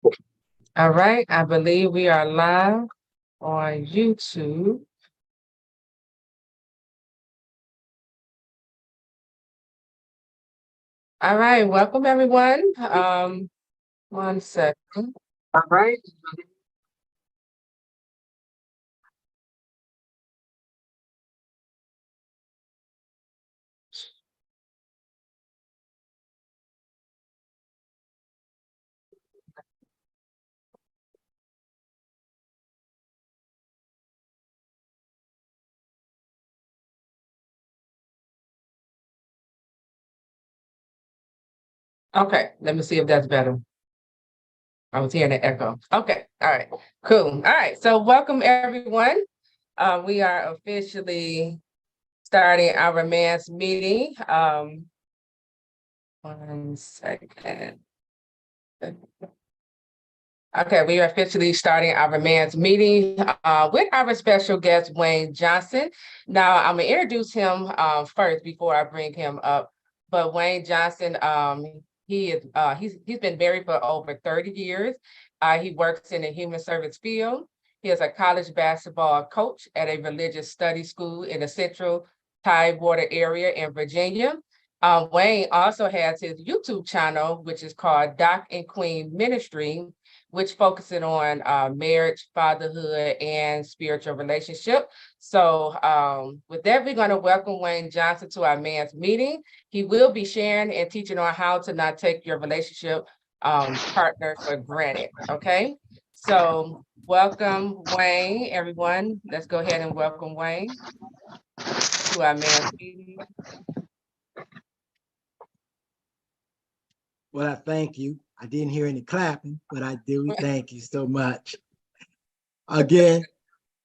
All right, I believe we are live on YouTube. All right, welcome everyone. One second. All right. Okay, let me see if that's better. I was hearing the echo. Okay, all right, cool. All right, so welcome everyone. We are officially starting our man's meeting. One second. Okay, we are officially starting our man's meeting with our special guest, Wayne Johnson. Now, I'm gonna introduce him first before I bring him up. But Wayne Johnson, he's been married for over 30 years. He works in the human service field. He is a college basketball coach at a religious study school in the Central Tidewater area in Virginia. Wayne also has his YouTube channel, which is called Doc and Queen Ministry, which focusing on marriage, fatherhood, and spiritual relationship. So with that, we're going to welcome Wayne Johnson to our man's meeting. He will be sharing and teaching on how to not take your relationship partner for granted. Okay. So welcome, Wayne, everyone. Let's go ahead and welcome Wayne to our man's meeting. Well, I thank you. I didn't hear any clapping, but I do thank you so much. Again,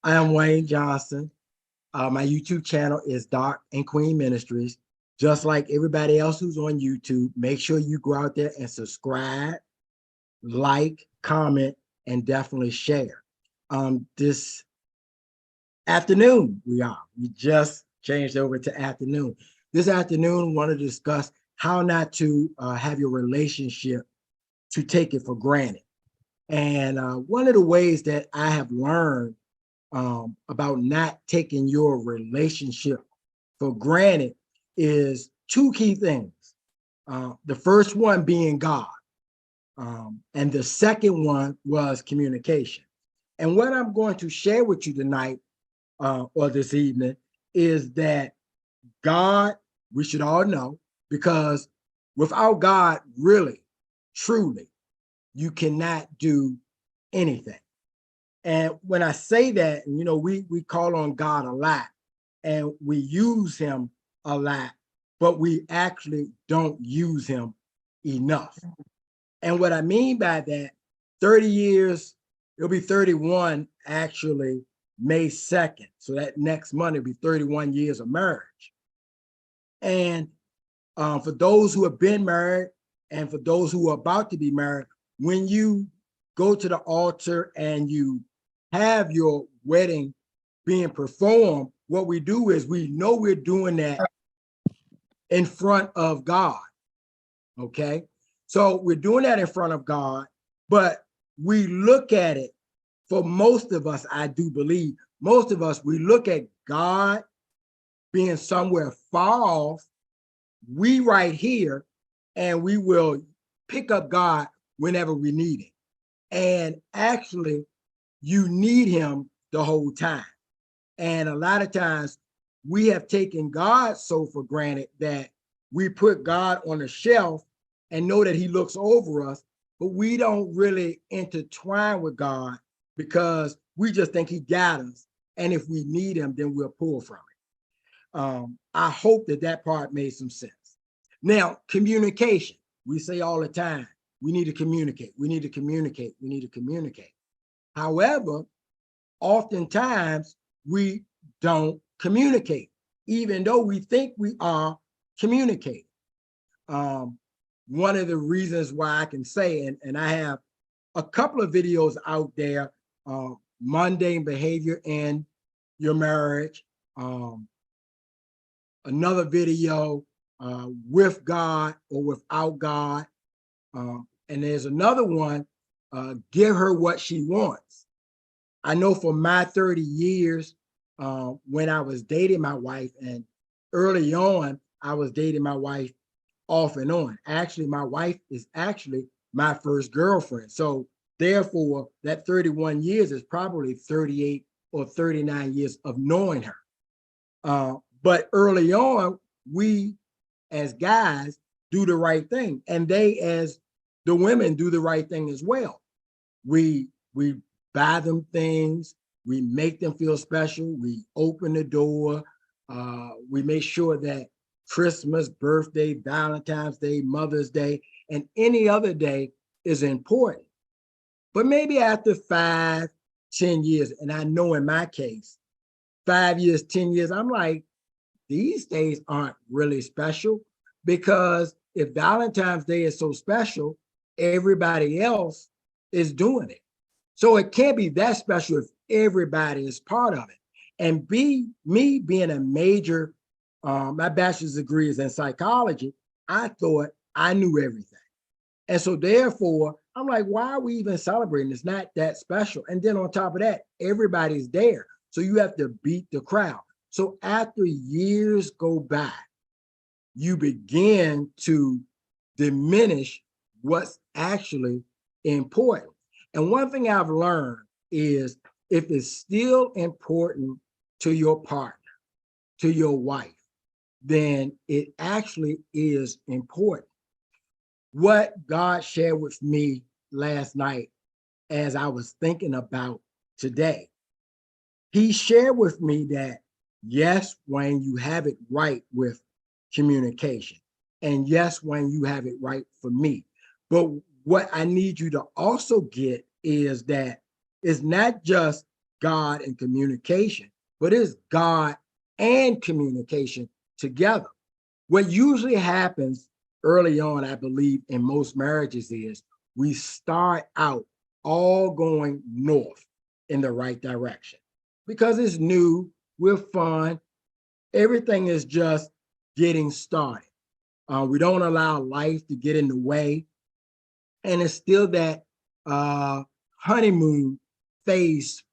I am Wayne Johnson. My YouTube channel is Doc and Queen Ministries. Just like everybody else who's on YouTube, make sure you go out there and subscribe, like, comment, and definitely share. This afternoon, we just changed over to afternoon. This afternoon, we want to discuss how not to have your relationship to take it for granted. And one of the ways that I have learned about not taking your relationship for granted is two key things. The first one being God, and the second one was communication. And what I'm going to share with you tonight or this evening is that God, we should all know, because without God, really, truly, you cannot do anything. And when I say that, we call on God a lot and we use him a lot, but we actually don't use him enough. And what I mean by that, 30 years, it'll be 31 actually May 2nd. So that next month, it'll be 31 years of marriage. And for those who have been married and for those who are about to be married, when you go to the altar and you have your wedding being performed, what we do is we know we're doing that in front of God, okay? So we're doing that in front of God, but we look at it, for most of us, I do believe, most of us, we look at God being somewhere far off, we right here, and we will pick up God whenever we need it. And actually, you need him the whole time. And a lot of times we have taken God so for granted that we put God on a shelf and know that he looks over us, but we don't really intertwine with God because we just think he got us. And if we need him, then we'll pull from it. I hope that that part made some sense. Now, communication. We say all the time, we need to communicate, we need to communicate, we need to communicate. However, oftentimes we don't communicate, even though we think we are communicating. One of the reasons why I can say, and I have a couple of videos out there, mundane behavior in your marriage, another video, with God or without God. And there's another one give her what she wants. I know for my 30 years, when I was dating my wife, and early on, I was dating my wife off and on. Actually, my wife is actually my first girlfriend. So therefore, that 31 years is probably 38 or 39 years of knowing her. But early on, we as guys do the right thing, and they as the women do the right thing as well. We buy them things, we make them feel special, we open the door, we make sure that Christmas, birthday, Valentine's Day, Mother's Day, and any other day is important. But maybe after 5, 10 years, and I know in my case, 5 years, 10 years, I'm like, these days aren't really special, because if Valentine's Day is so special, everybody else is doing it. So it can't be that special if everybody is part of it. And me being a major, my bachelor's degree is in psychology, I thought I knew everything. And so therefore, I'm like, why are we even celebrating? It's not that special. And then on top of that, everybody's there. So you have to beat the crowd. So after years go by, you begin to diminish what's actually important. And one thing I've learned is, if it's still important to your partner, to your wife, then it actually is important. What God shared with me last night as I was thinking about today, he shared with me that, yes, Wayne, you have it right with communication. And yes, Wayne, you have it right for me. But what I need you to also get is that it's not just God and communication, but it's God and communication together. What usually happens early on, I believe, in most marriages is we start out all going north in the right direction because it's new, we're fun, everything is just getting started. We don't allow life to get in the way. And it's still that honeymoon phase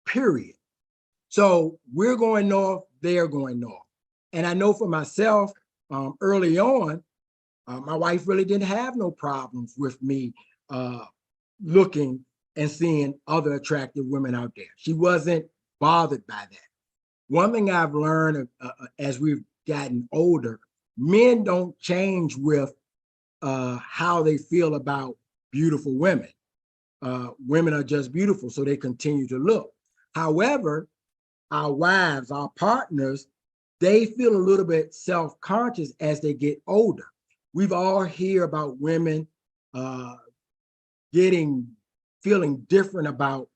period. So we're going north, they're going north. And I know for myself, early on, my wife really didn't have no problems with me looking and seeing other attractive women out there. She wasn't bothered by that. One thing I've learned as we've gotten older, men don't change with how they feel about beautiful women. Women are just beautiful, so they continue to look. However, our wives, our partners, they feel a little bit self-conscious as they get older. We've all heard about women feeling different about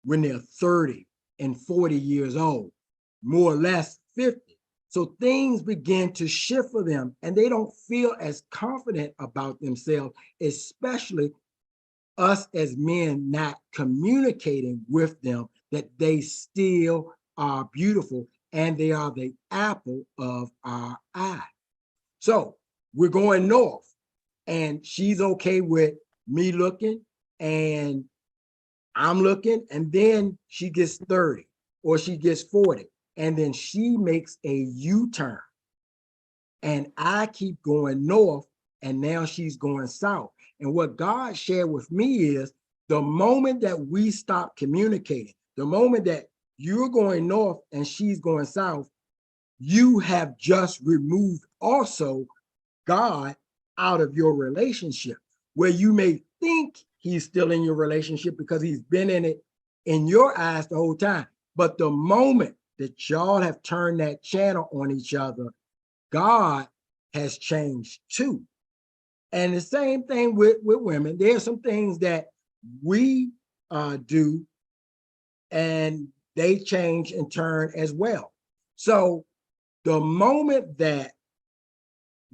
when they're 30 and 40 years old, more or less 50. So things begin to shift for them, and they don't feel as confident about themselves, especially us as men not communicating with them that they still are beautiful and they are the apple of our eye. So we're going north, and she's okay with me looking and I'm looking, and then she gets 30 or she gets 40, and then she makes a U-turn. And I keep going north, and now she's going south. And what God shared with me is, the moment that we stop communicating, the moment that you're going north and she's going south, you have just removed also God out of your relationship, where you may think he's still in your relationship because he's been in it in your eyes the whole time. But the moment that y'all have turned that channel on each other, God has changed too. And the same thing with women. There are some things that we do, and they change in turn as well. So the moment that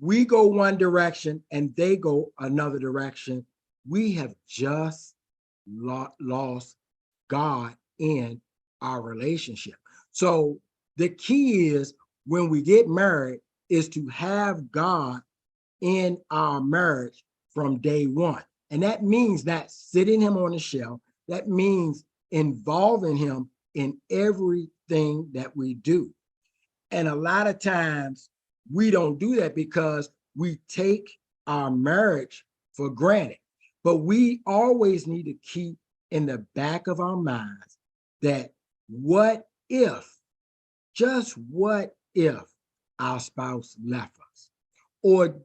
we go one direction and they go another direction, we have just lost God in our relationship. So the key is, when we get married, is to have God in our marriage from day one. And that means not sitting him on the shelf. That means involving him in everything that we do. And a lot of times we don't do that because we take our marriage for granted. But we always need to keep in the back of our minds that what if, just what if our spouse left us? Or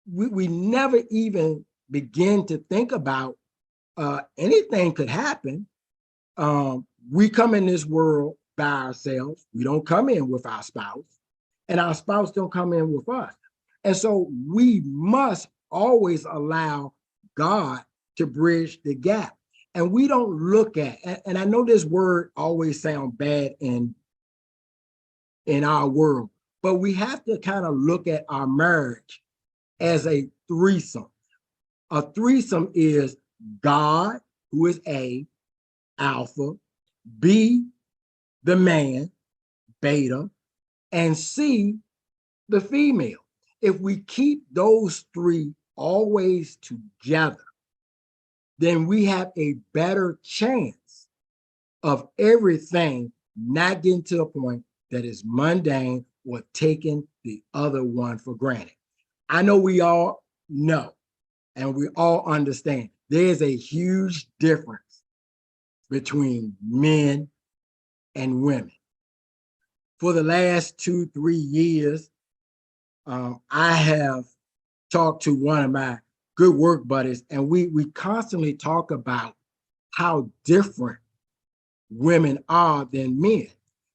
we never even begin to think about anything could happen. We come in this world by ourselves. We don't come in with our spouse, and our spouse don't come in with us. And so we must always allow God to bridge the gap. And we don't look at, and I know this word always sounds bad in our world, but we have to kind of look at our marriage as a threesome. A threesome is God, who is A, alpha, B, the man, beta, and C, the female. If we keep those three always together, then we have a better chance of everything not getting to a point that is mundane or taking the other one for granted. I know we all know and we all understand there's a huge difference between men and women. For the last 2-3 years, I have talked to one of my good work buddies, and we constantly talk about how different women are than men.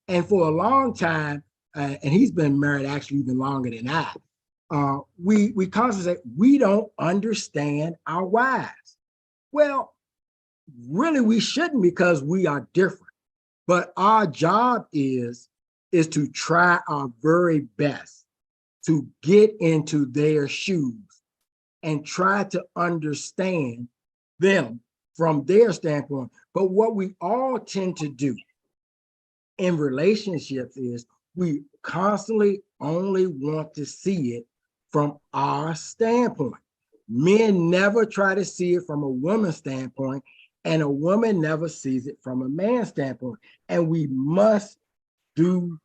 And for a long time, and he's been married actually even longer than I, we constantly say, we don't understand our wives. Well, really, we shouldn't, because we are different. But our job is to try our very best to get into their shoes and try to understand them from their standpoint. But what we all tend to do in relationships is we constantly only want to see it from our standpoint. Men never try to see it from a woman's standpoint, and a woman never sees it from a man's standpoint. And we must do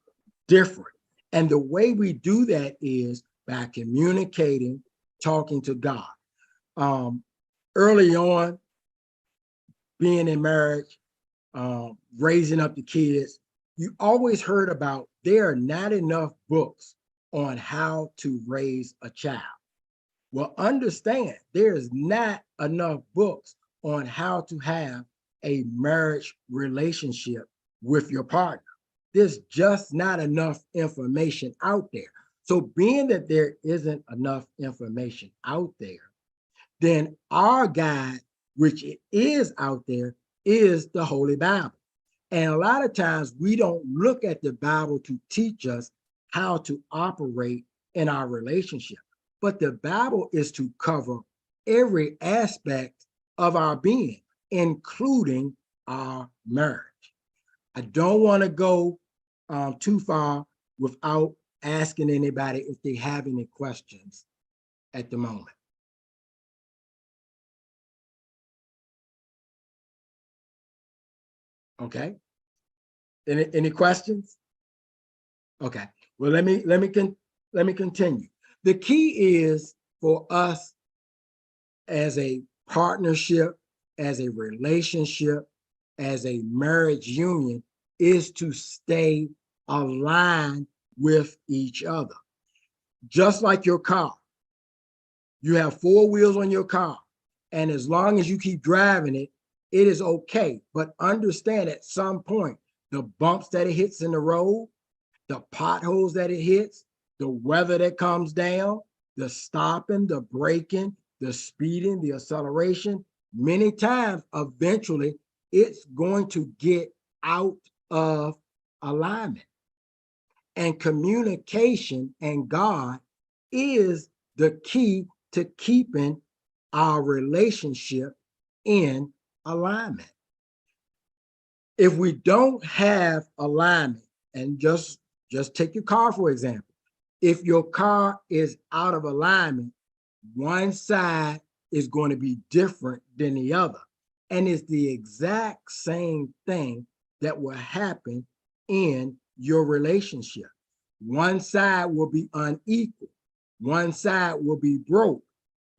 different. And the way we do that is by communicating, talking to God. Early on, being in marriage, raising up the kids, you always heard about there are not enough books on how to raise a child. Well, understand there's not enough books on how to have a marriage relationship with your partner. There's just not enough information out there. So being that there isn't enough information out there, then our guide, which it is out there, is the Holy Bible. And a lot of times we don't look at the Bible to teach us how to operate in our relationship. But the Bible is to cover every aspect of our being, including our marriage. I don't want to go too far without asking anybody if they have any questions at the moment. Okay. Any questions? Okay. Well, let me continue. The key is for us as a partnership, as a relationship, as a marriage union, is to stay aligned with each other. Just like your car. You have 4 wheels on your car, and as long as you keep driving it, it is okay. But understand at some point, the bumps that it hits in the road, the potholes that it hits, the weather that comes down, the stopping, the braking, the speeding, the acceleration, many times, eventually, it's going to get out of alignment. And communication and God is the key to keeping our relationship in alignment. If we don't have alignment, and just take your car, for example, if your car is out of alignment, one side is going to be different than the other. And it's the exact same thing that will happen in your relationship. One side will be unequal, one side will be broke,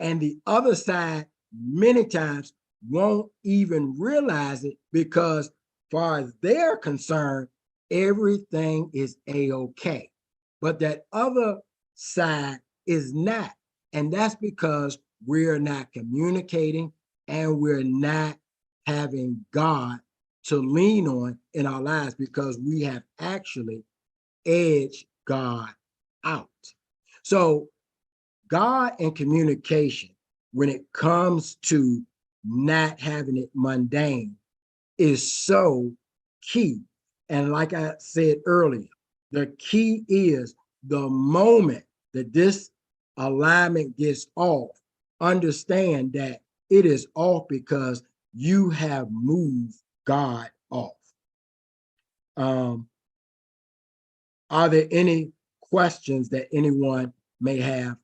and the other side many times won't even realize it because, as far as they're concerned, everything is a-okay. But that other side is not. And that's because we're not communicating and we're not having God to lean on in our lives because we have actually edged God out. So God and communication, when it comes to not having it mundane, is so key. And like I said earlier, the key is the moment that this alignment gets off, understand that it is off because you have moved God off. Are there any questions that anyone may have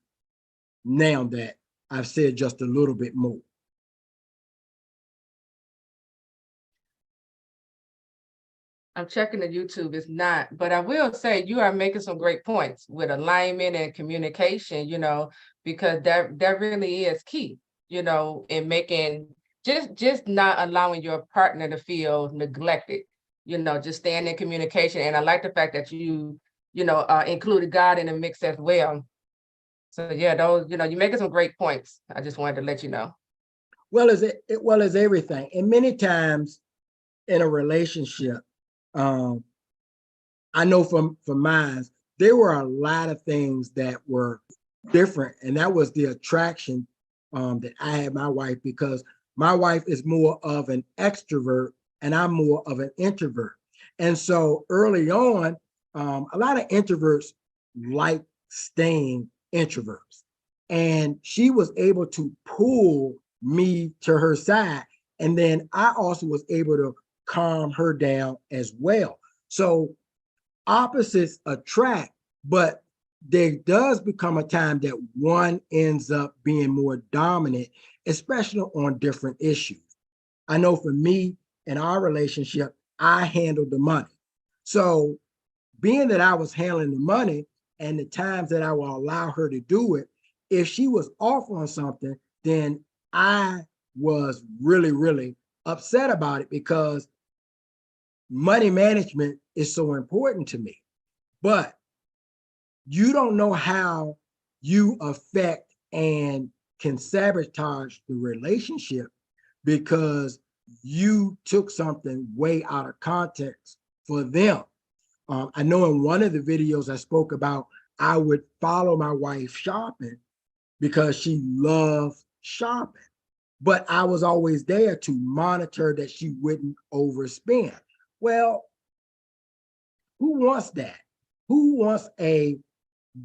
now that I've said just a little bit more? I'm checking the YouTube, it's not, but I will say you are making some great points with alignment and communication, because that really is key, in making just not allowing your partner to feel neglected, just staying in communication. And I like the fact that included God in the mix as well. So yeah, those, you're making some great points. I just wanted to let you know. Well, as everything, and many times in a relationship, I know from mine, there were a lot of things that were different, and that was the attraction that I had my wife, because my wife is more of an extrovert and I'm more of an introvert. And so early on, a lot of introverts like staying introverts. And she was able to pull me to her side. And then I also was able to calm her down as well. So opposites attract, but there does become a time that one ends up being more dominant, especially on different issues. I know for me in our relationship, I handled the money. So being that I was handling the money and the times that I will allow her to do it, if she was off on something, then I was really, really upset about it because money management is so important to me. But you don't know how you affect and can sabotage the relationship because you took something way out of context for them. I know in one of the videos I spoke about, I would follow my wife shopping because she loved shopping, but I was always there to monitor that she wouldn't overspend. Well, who wants that? Who wants a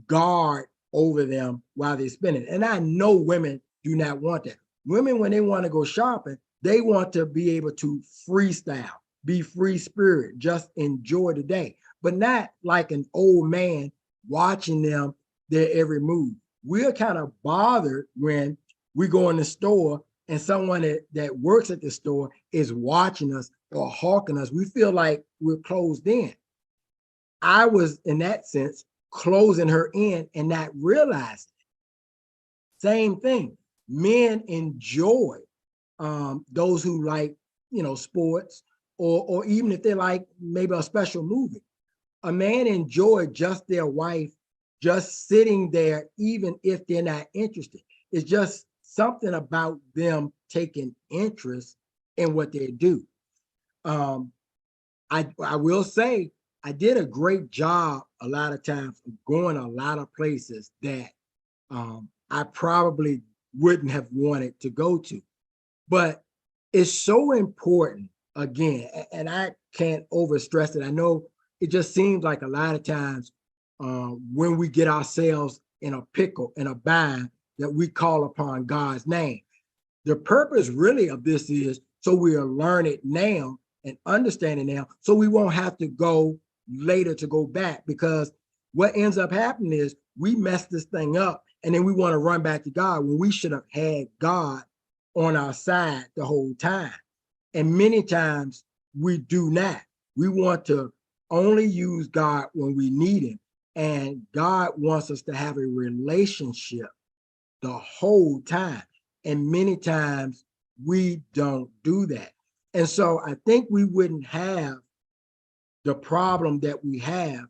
guard over them while they're spending? And I know women do not want that. Women, when they want to go shopping, they want to be able to freestyle, be free spirit, just enjoy the day, but not like an old man watching them, their every move. We're kind of bothered when we go in the store and someone that works at the store is watching us or hawking us. We feel like we're closed in. I was, in that sense, closing her in and not realizing it. Same thing. Men enjoy those who like, sports, or even if they like maybe a special movie. A man enjoy just their wife just sitting there, even if they're not interested. It's just something about them taking interest in what they do. I will say I did a great job a lot of times of going a lot of places that I probably wouldn't have wanted to go to. But it's so important, again, and I can't overstress it. I know it just seems like a lot of times when we get ourselves in a pickle, in a bind, that we call upon God's name. The purpose really of this is so we'll learn it now and understand it now, so we won't have to go later to go back, because what ends up happening is we mess this thing up And then we want to run back to God when we should have had God on our side the whole time. And many times we do not. We want to only use God when we need him. And God wants us to have a relationship the whole time. And many times we don't do that. And so I think we wouldn't have the problem that we have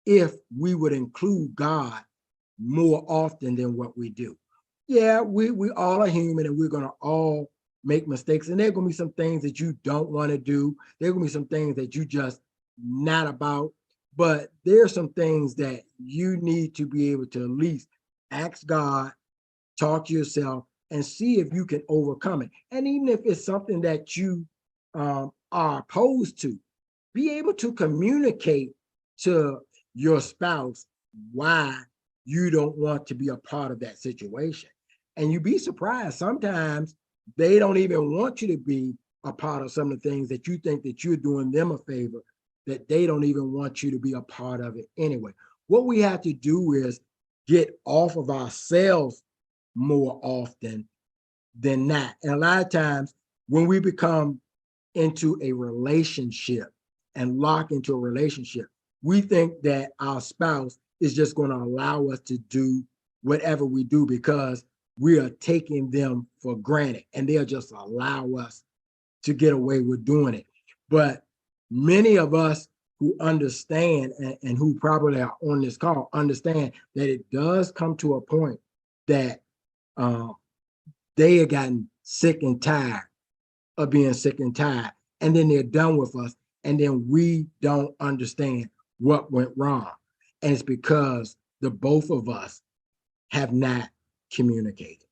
if we would include God more often than what we do. Yeah, we all are human and we're going to all make mistakes. And there are going to be some things that you don't want to do. There are going to be some things that you just not about. But there are some things that you need to be able to at least ask God, talk to yourself, and see if you can overcome it. And even if it's something that you are opposed to, be able to communicate to your spouse why you don't want to be a part of that situation. And you'd be surprised. Sometimes they don't even want you to be a part of some of the things that you think that you're doing them a favor, that they don't even want you to be a part of it anyway. What we have to do is get off of ourselves more often than not. And a lot of times when we become into a relationship and lock into a relationship, we think that our spouse is just going to allow us to do whatever we do because we are taking them for granted and they'll just allow us to get away with doing it. But many of us who understand and who probably are on this call understand that it does come to a point that they have gotten sick and tired of being sick and tired, and then they're done with us, and then we don't understand what went wrong. And it's because the both of us have not communicated.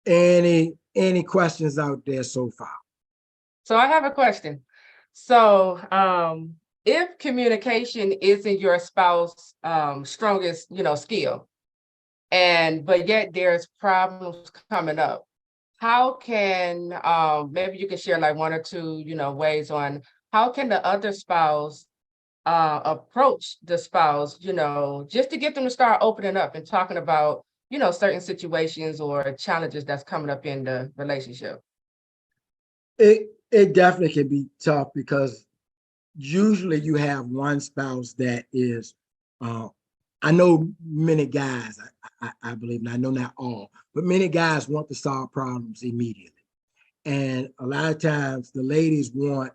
Any questions out there so far? So I have a question. So if communication isn't your spouse strongest, skill, but yet there's problems coming up, how can maybe you can share like one or two, ways on how can the other spouse approach the spouse, just to get them to start opening up and talking about, certain situations or challenges that's coming up in the relationship? It definitely can be tough because usually you have one spouse that is, I know many guys, I believe, and I know not all, but many guys want to solve problems immediately. And a lot of times the ladies want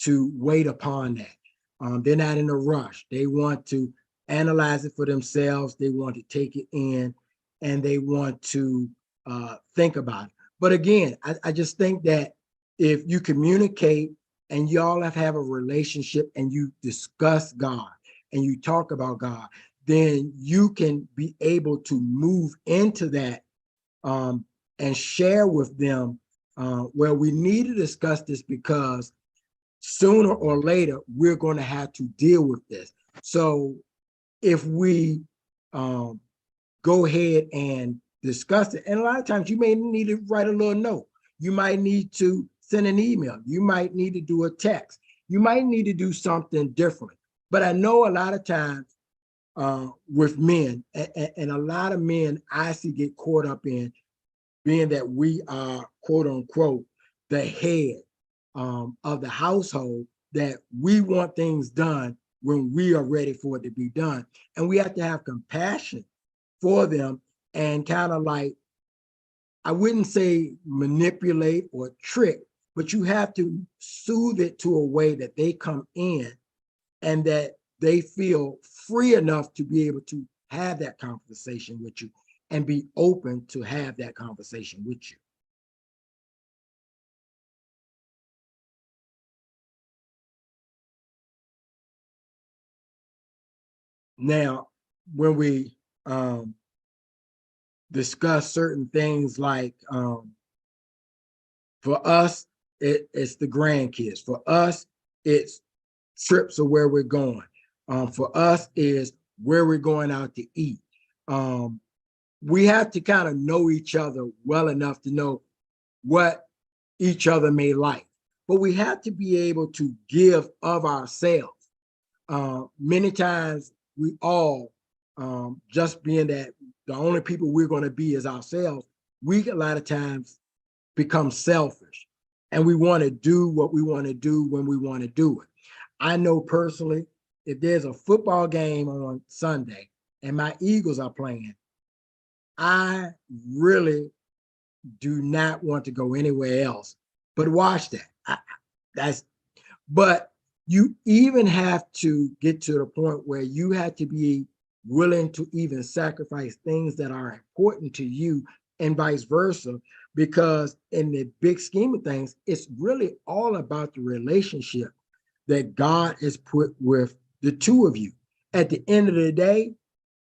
to wait upon that. They're not in a rush. They want to analyze it for themselves. They want to take it in and they want to think about it. But again, I just think that if you communicate and y'all have a relationship and you discuss God and you talk about God, then you can be able to move into that and share with them where we need to discuss this because sooner or later, we're going to have to deal with this. So if we go ahead and discuss it, and a lot of times you may need to write a little note. You might need to send an email. You might need to do a text. You might need to do something different. But I know a lot of times with men, and a lot of men I see get caught up in being that we are, quote unquote, the head of the household, that we want things done when we are ready for it to be done. And we have to have compassion for them and kind of like, I wouldn't say manipulate or trick, but you have to soothe it to a way that they come in and that they feel free enough to be able to have that conversation with you and be open to have that conversation with you. Now, when we discuss certain things like for us, it's the grandkids. For us, it's trips of where we're going. For us is where we're going out to eat. We have to kind of know each other well enough to know what each other may like, but we have to be able to give of ourselves. Many times we all, just being that the only people we're going to be is ourselves, we a lot of times become selfish and we want to do what we want to do when we want to do it. I know personally, if there's a football game on Sunday and my Eagles are playing, I really do not want to go anywhere else but watch that. That's but you even have to get to the point where you have to be willing to even sacrifice things that are important to you and vice versa, because in the big scheme of things, it's really all about the relationship that God has put with the two of you. At the end of the day,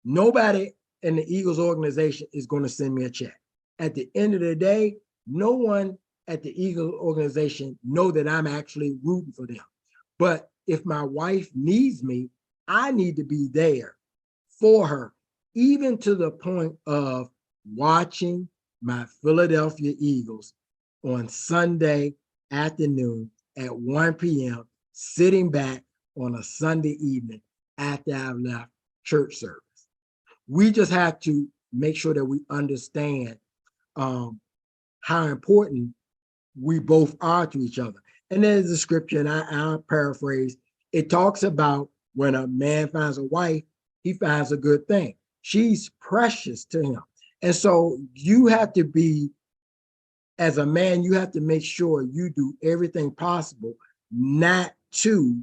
nobody in the Eagles organization is going to send me a check. At the end of the day, no one at the Eagles organization know that I'm actually rooting for them. But if my wife needs me, I need to be there for her, even to the point of watching my Philadelphia Eagles on Sunday afternoon at 1 p.m., sitting back on a Sunday evening after I've left church service. We just have to make sure that we understand how important we both are to each other. And there's a scripture, and I'll paraphrase. It talks about when a man finds a wife, he finds a good thing. She's precious to him. And so you have to be, as a man, you have to make sure you do everything possible not to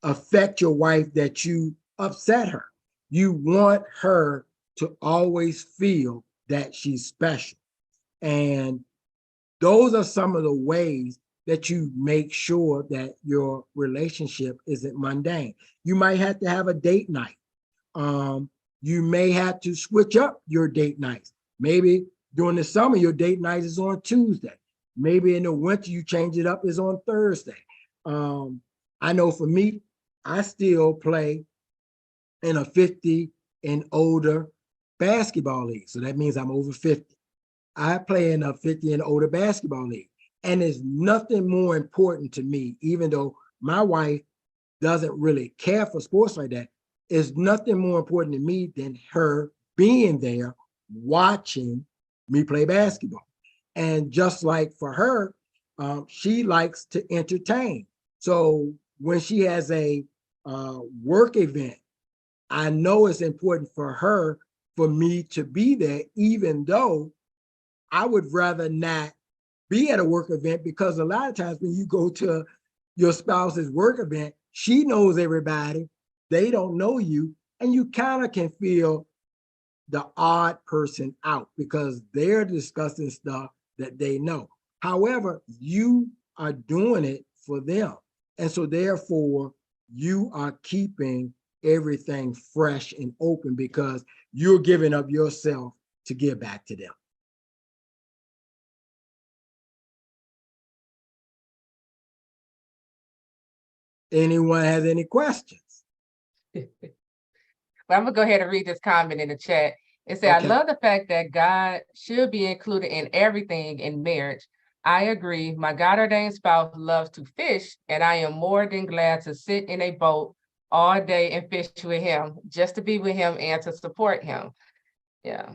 affect your wife, that you upset her. You want her to always feel that she's special. And those are some of the ways that you make sure that your relationship isn't mundane. You might have to have a date night. You may have to switch up your date nights. Maybe during the summer, your date night is on Tuesday. Maybe in the winter, you change it up, is on Thursday. I know for me, I still play in a 50 and older basketball league. So that means I'm over 50. I play in a 50 and older basketball league. And there's nothing more important to me, even though my wife doesn't really care for sports like that. It's nothing more important to me than her being there watching me play basketball. And just like for her, she likes to entertain. So when she has a work event, I know it's important for her for me to be there, even though I would rather not be at a work event, because a lot of times when you go to your spouse's work event, she knows everybody, they don't know you, and you kind of can feel the odd person out because they're discussing stuff that they know. However, you are doing it for them. And so therefore, you are keeping everything fresh and open because you're giving up yourself to give back to them. Anyone has any questions? Well, I'm gonna go ahead and read this comment in the chat. It said, I love the fact that God should be included in everything in marriage. I agree. My God ordained spouse loves to fish, and I am more than glad to sit in a boat all day and fish with him, just to be with him and to support him. Yeah.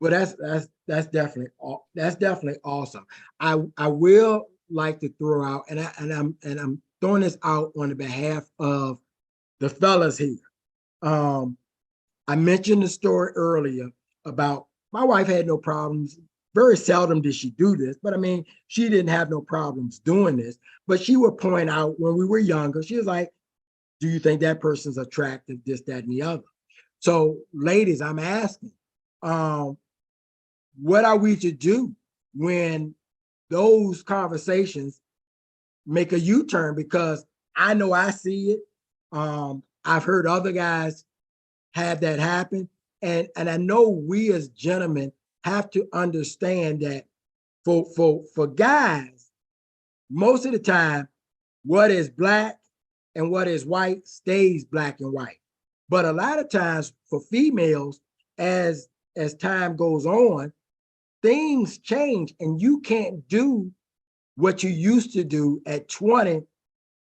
Well, that's definitely awesome. I will like to throw out, and I'm throwing this out on the behalf of the fellas here. I mentioned the story earlier about my wife had no problems. Very seldom did she do this, but I mean, she didn't have no problems doing this. But she would point out when we were younger, she was like, do you think that person's attractive, this, that, and the other? So ladies, I'm asking, what are we to do when those conversations make a U-turn? Because I know I see it. I've heard other guys have that happen. And I know we as gentlemen have to understand that for guys, most of the time, what is black and what is white stays black and white. But a lot of times for females, as time goes on, things change and you can't do what you used to do at 20,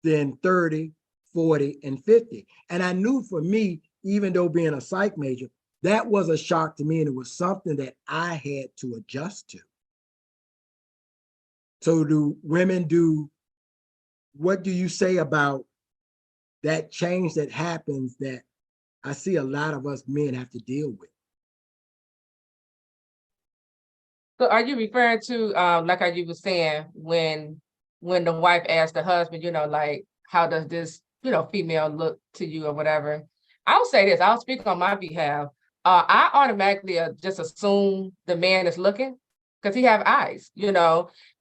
then 30, 40, and 50. And I knew for me, even though being a psych major, that was a shock to me, and it was something that I had to adjust to. So what do you say about that change that happens that I see a lot of us men have to deal with? So are you referring to, like how you were saying, when the wife asked the husband, like, how does this, female look to you or whatever? I'll say this, I'll speak on my behalf. I automatically just assume the man is looking because he have eyes,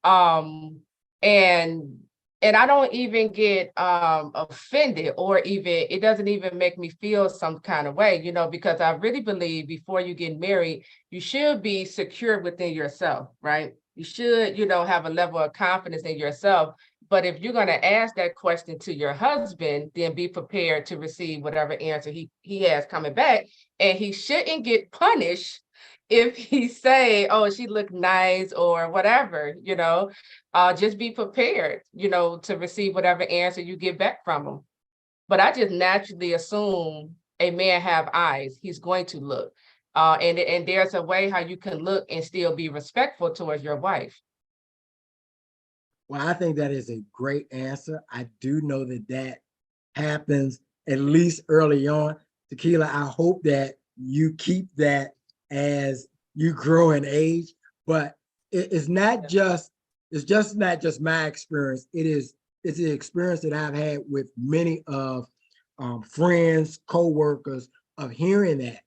um, and and I don't even get offended, or even it doesn't even make me feel some kind of way, because I really believe before you get married, you should be secure within yourself, right? You should, have a level of confidence in yourself. But if you're going to ask that question to your husband, then be prepared to receive whatever answer he has coming back. And he shouldn't get punished if he say, oh, she looked nice or whatever, just be prepared, to receive whatever answer you get back from him. But I just naturally assume a man have eyes. He's going to look. And there's a way how you can look and still be respectful towards your wife. Well, I think that is a great answer. I do know that that happens at least early on. Tequila, I hope that you keep that as you grow in age, but it's not just, it's just not just my experience. It's the experience that I've had with many of friends, co-workers, of hearing that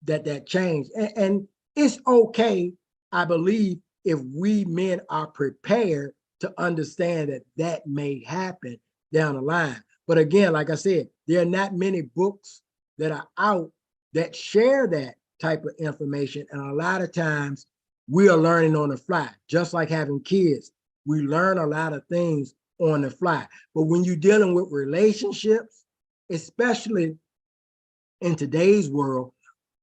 that change. And it's okay, I believe, if we men are prepared to understand that that may happen down the line. But again, like I said, there are not many books that are out that share that type of information. And a lot of times we are learning on the fly, just like having kids. We learn a lot of things on the fly. But when you're dealing with relationships, especially in today's world,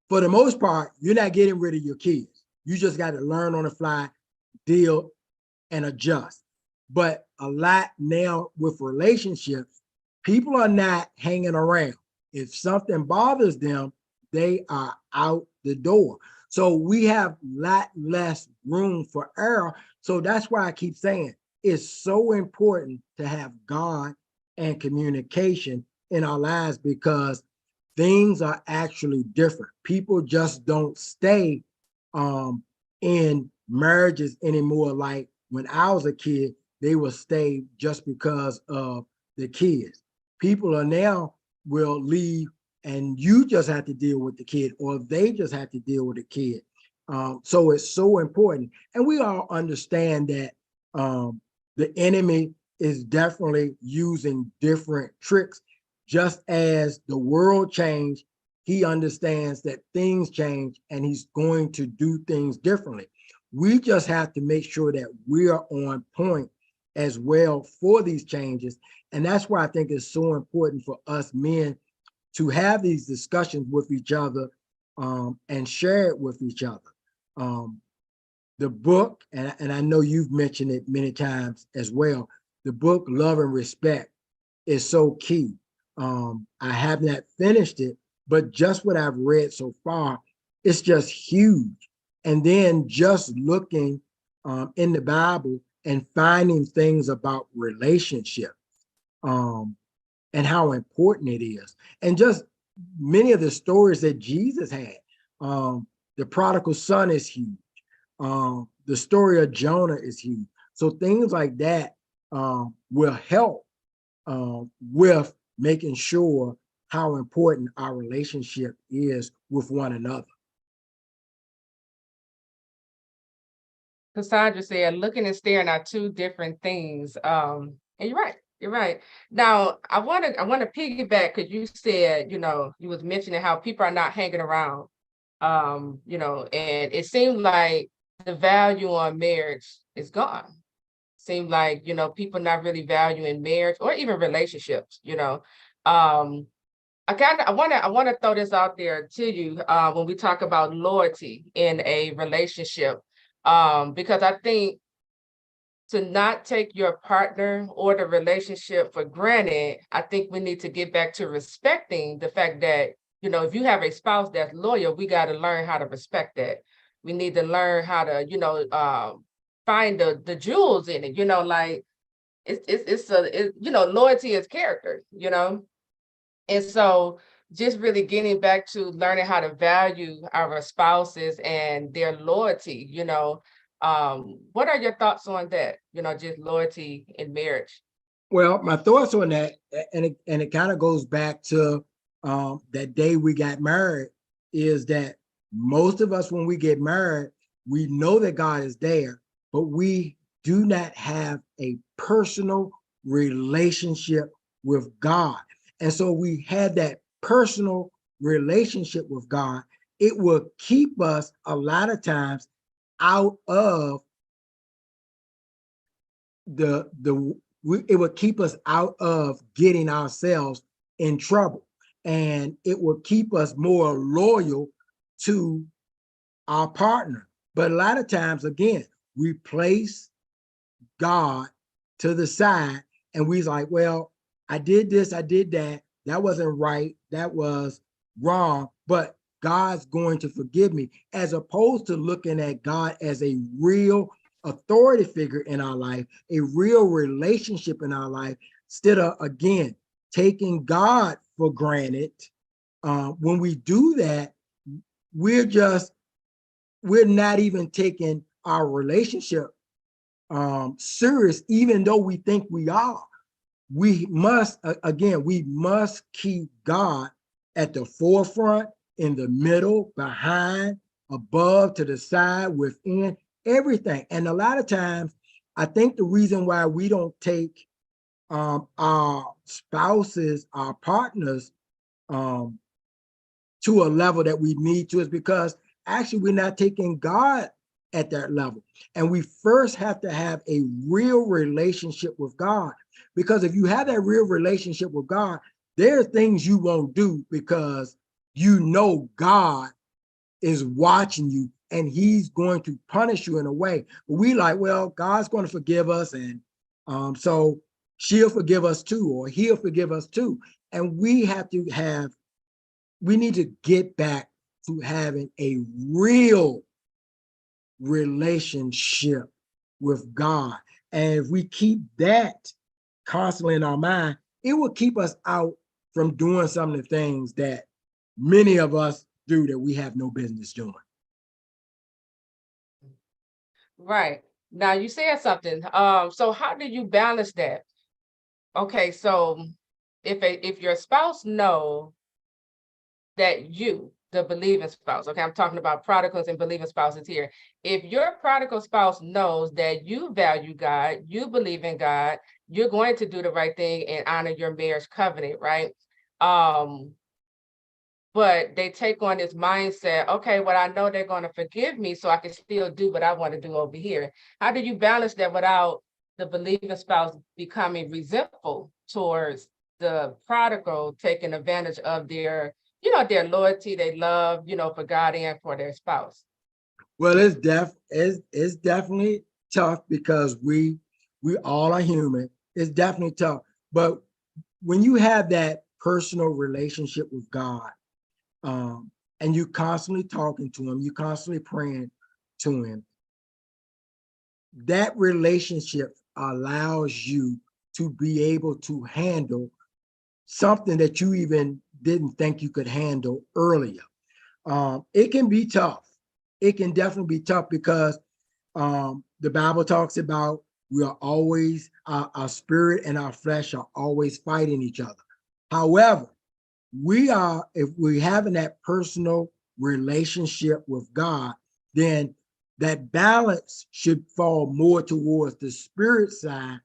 for the most part, you're not getting rid of your kids. You just got to learn on the fly, deal, and adjust. But a lot now with relationships, people are not hanging around. If something bothers them, they are out the door. So we have a lot less room for error. So that's why I keep saying it's so important to have God and communication in our lives, because things are actually different. People just don't stay in marriages anymore. Like when I was a kid, they would stay just because of the kids. People are now will leave and you just have to deal with the kid, or they just have to deal with the kid. So it's so important. And we all understand that the enemy is definitely using different tricks. Just as the world changed, he understands that things change and he's going to do things differently. We just have to make sure that we are on point as well for these changes. And that's why I think it's so important for us men to have these discussions with each other and share it with each other. The book, and I know you've mentioned it many times as well, the book Love and Respect is so key. I have not finished it, but just what I've read so far, it's just huge. And then just looking in the Bible and finding things about relationships and how important it is. And just many of the stories that Jesus had. The prodigal son is huge. The story of Jonah is huge. So things like that will help with making sure how important our relationship is with one another. Cassandra said, looking and staring are two different things. And you're right. You're right. Now, I want to piggyback because you said, you was mentioning how people are not hanging around. And it seemed like the value on marriage is gone. Seemed like, people not really valuing marriage or even relationships. I want to throw this out there to you when we talk about loyalty in a relationship, because I think to not take your partner or the relationship for granted. I think we need to get back to respecting the fact that, you know, if you have a spouse that's loyal, we got to learn how to respect that. We need to learn how to, you know, find the jewels in it, you know, like you know, loyalty is character, you know. And so just really getting back to learning how to value our spouses and their loyalty, you know. What are your thoughts on that? You know, just loyalty in marriage. Well, my thoughts on that, and it kind of goes back to that day we got married, is that most of us, when we get married, we know that God is there, but we do not have a personal relationship with God. And so we had that personal relationship with God. It will keep us a lot of times out of it would keep us out of getting ourselves in trouble, and it will keep us more loyal to our partner. But a lot of times, again, we place God to the side, and we's like, well, I did this, I did that, that wasn't right, that was wrong, but God's going to forgive me, as opposed to looking at God as a real authority figure in our life, a real relationship in our life, instead of, again, taking God for granted. When we do that, we're not even taking our relationship serious, even though we think we are. We must, again, we must keep God at the forefront, in the middle, behind, above, to the side, within, everything. And a lot of times, I think the reason why we don't take our spouses, our partners, to a level that we need to, is because actually we're not taking God at that level. And we first have to have a real relationship with God, because if you have that real relationship with God, there are things you won't do because you know God is watching you and he's going to punish you in a way. But we like, well, God's going to forgive us, and so she'll forgive us too, or he'll forgive us too. And we need to get back to having a real relationship with God. And if we keep that constantly in our mind, it will keep us out from doing some of the things that many of us do that we have no business doing. Right. Now you said something. So how do you balance that? Okay, so if your spouse know that you, the believing spouse, okay, I'm talking about prodigals and believing spouses here. If your prodigal spouse knows that you value God, you believe in God, you're going to do the right thing and honor your marriage covenant, right? Um, but they take on this mindset, okay, well, I know they're going to forgive me, so I can still do what I want to do over here. How do you balance that without the believing spouse becoming resentful towards the prodigal taking advantage of their, you know, their loyalty, they love, you know, for God and for their spouse? Well, it's definitely tough, because we all are human. It's definitely tough. But when you have that personal relationship with God, and you constantly talking to him, you constantly praying to him, that relationship allows you to be able to handle something that you even didn't think you could handle earlier. It can be tough. It can definitely be tough, because the Bible talks about we are always, our spirit and our flesh are always fighting each other. However, if we're having that personal relationship with God, then that balance should fall more towards the spirit side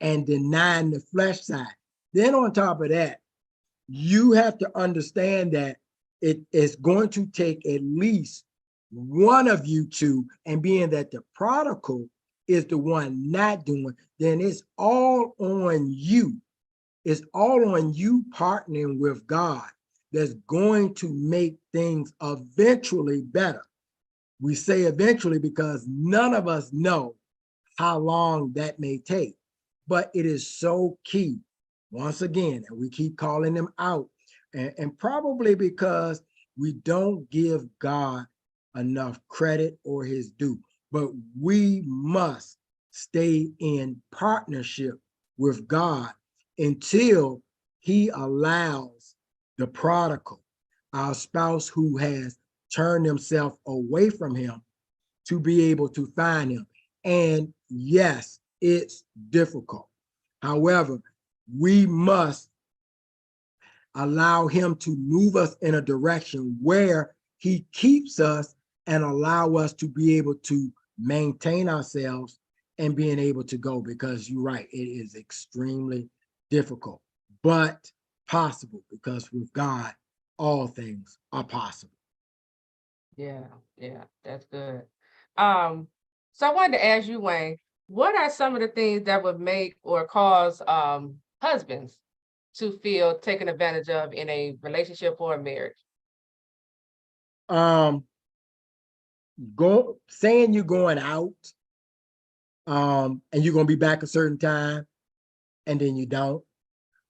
and denying the flesh side. Then on top of that, you have to understand that it is going to take at least one of you two, and being that the prodigal is the one not doing, then it's all on you. It's all on you partnering with God that's going to make things eventually better. We say eventually because none of us know how long that may take. But it is so key, once again, and we keep calling them out, and probably because we don't give God enough credit or his due. But we must stay in partnership with God until he allows the prodigal, our spouse who has turned himself away from him, to be able to find him. And yes, it's difficult. However, we must allow him to move us in a direction where he keeps us and allow us to be able to maintain ourselves and being able to go, because you're right, it is extremely difficult, but possible, because with God, all things are possible. Yeah, yeah, that's good. Um, so I wanted to ask you, Wayne, what are some of the things that would make or cause husbands to feel taken advantage of in a relationship or a marriage? Um, go saying you're going out, and you're gonna be back a certain time, and then you don't.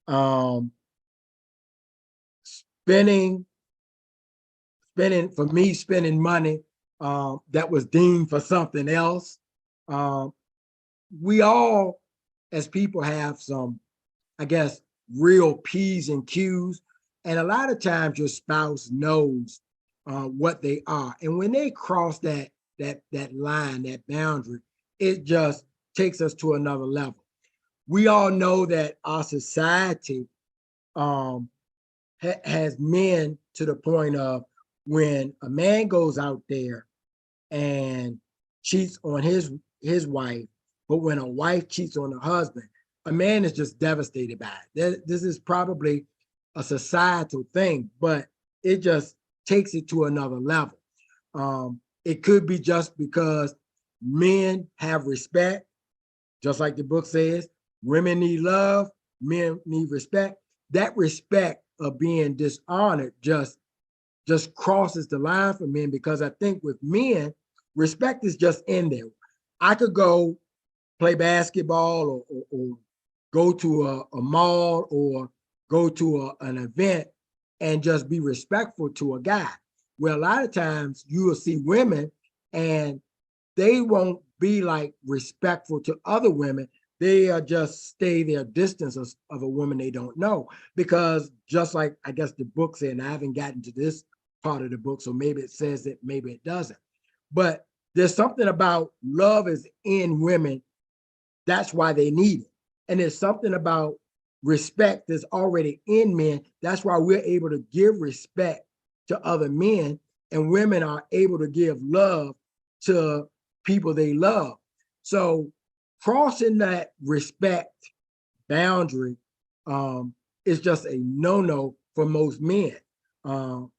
Um, spending for me, spending money that was deemed for something else. Um, we all, as people, have some, I guess, real P's and Q's. And a lot of times your spouse knows what they are. And when they cross that line, that boundary, it just takes us to another level. We all know that our society um, has men to the point of, when a man goes out there and cheats on his wife, but when a wife cheats on her husband, a man is just devastated by it. This is probably a societal thing, but it just takes it to another level. It could be just because men have respect, just like the book says, women need love, men need respect. That respect of being dishonored just crosses the line for men, because I think with men, respect is just in there. I could go play basketball, or go to a mall, or go to an event and just be respectful to a guy. Well, a lot of times you will see women and they won't be like respectful to other women. They are just stay their distance of a woman they don't know. Because just like, I guess the book said, and I haven't gotten to this part of the book, so maybe it says it, maybe it doesn't. But there's something about love is in women. That's why they need it. And there's something about respect that's already in men. That's why we're able to give respect to other men, and women are able to give love to people they love. So crossing that respect boundary is just a no-no for most men.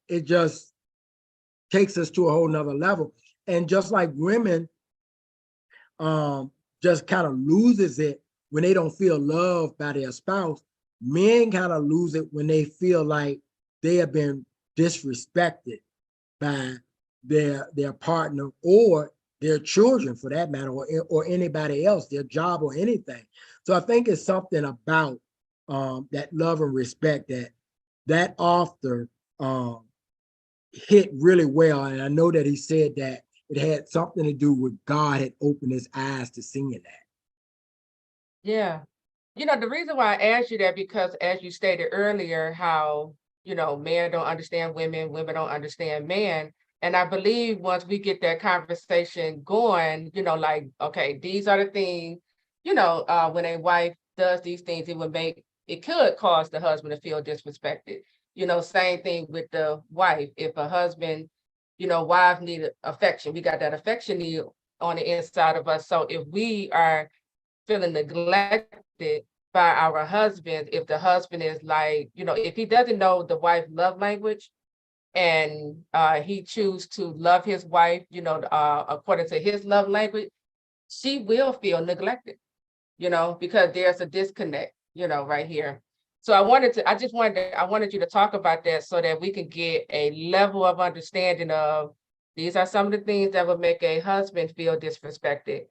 It just takes us to a whole nother level. And just like women just kind of loses it when they don't feel loved by their spouse, men kind of lose it when they feel like they have been disrespected by their partner, or their children for that matter, or anybody else, their job or anything. So I think it's something about that love and respect that author hit really well. And I know that he said that it had something to do with God had opened his eyes to seeing that. Yeah. The reason why I asked you that, because as you stated earlier, how, men don't understand women, women don't understand men. And I believe once we get that conversation going, like, okay, these are the things, when a wife does these things, it could cause the husband to feel disrespected. Same thing with the wife. If a husband, wives need affection, we got that affection need on the inside of us. So if we are feeling neglected by our husband, if the husband is like, if he doesn't know the wife love language, and he choose to love his wife, according to his love language, she will feel neglected, because there's a disconnect, right here. So I wanted you to talk about that so that we can get a level of understanding of, these are some of the things that would make a husband feel disrespected.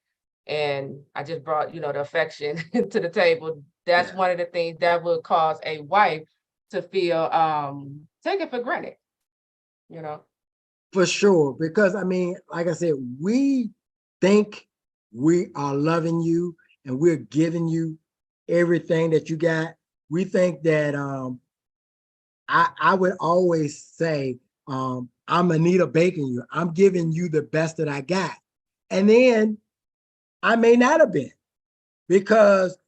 and I just brought, the affection to the table. That's Yeah, one of the things that would cause a wife to feel taken for granted, you know. for sure. Because I mean, like I said, we think we are loving you and we're giving you everything that you got. We think that I would always say, I'm Anita baking you. I'm giving you the best that I got. And then I may not have been, because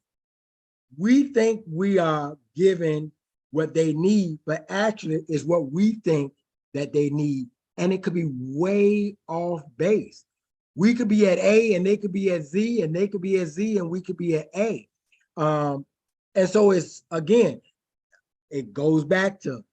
we think we are giving what they need, but actually is what we think that they need. And it could be way off base. We could be at A and they could be at Z, and they could be at Z and we could be at A. Um, and so it's, again, it goes back to,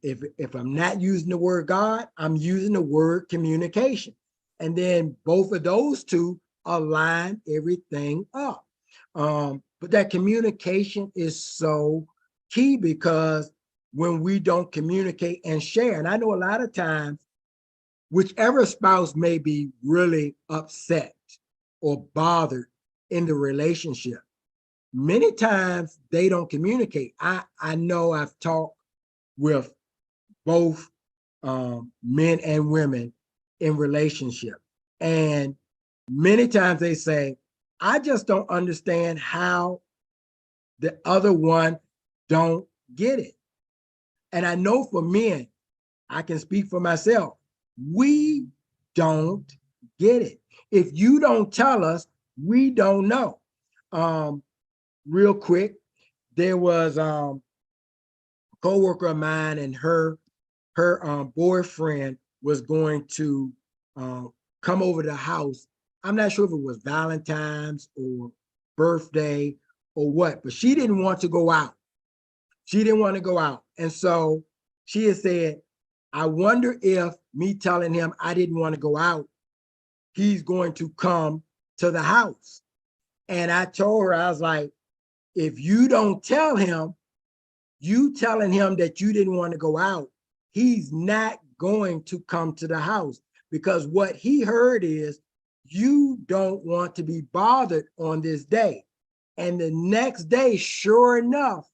if I'm not using the word God, I'm using the word communication. And then both of those two align everything up. But that communication is so key, because when we don't communicate and share, and I know a lot of times, whichever spouse may be really upset or bothered in the relationship, many times they don't communicate. I know I've talked with both men and women in relationship, and many times they say, I just don't understand how the other one don't get it. And I know for men, I can speak for myself, we don't get it. If you don't tell us, we don't know. Um, Real quick, there was a coworker of mine, and her boyfriend was going to come over to the house. I'm not sure if it was Valentine's or birthday or what, but she didn't want to go out. She didn't want to go out. And so she had said, I wonder if me telling him I didn't want to go out, he's going to come to the house. And I told her, I was like, if you don't tell him, you telling him that you didn't want to go out, he's not going to come to the house, because what he heard is you don't want to be bothered on this day. And the next day, sure enough,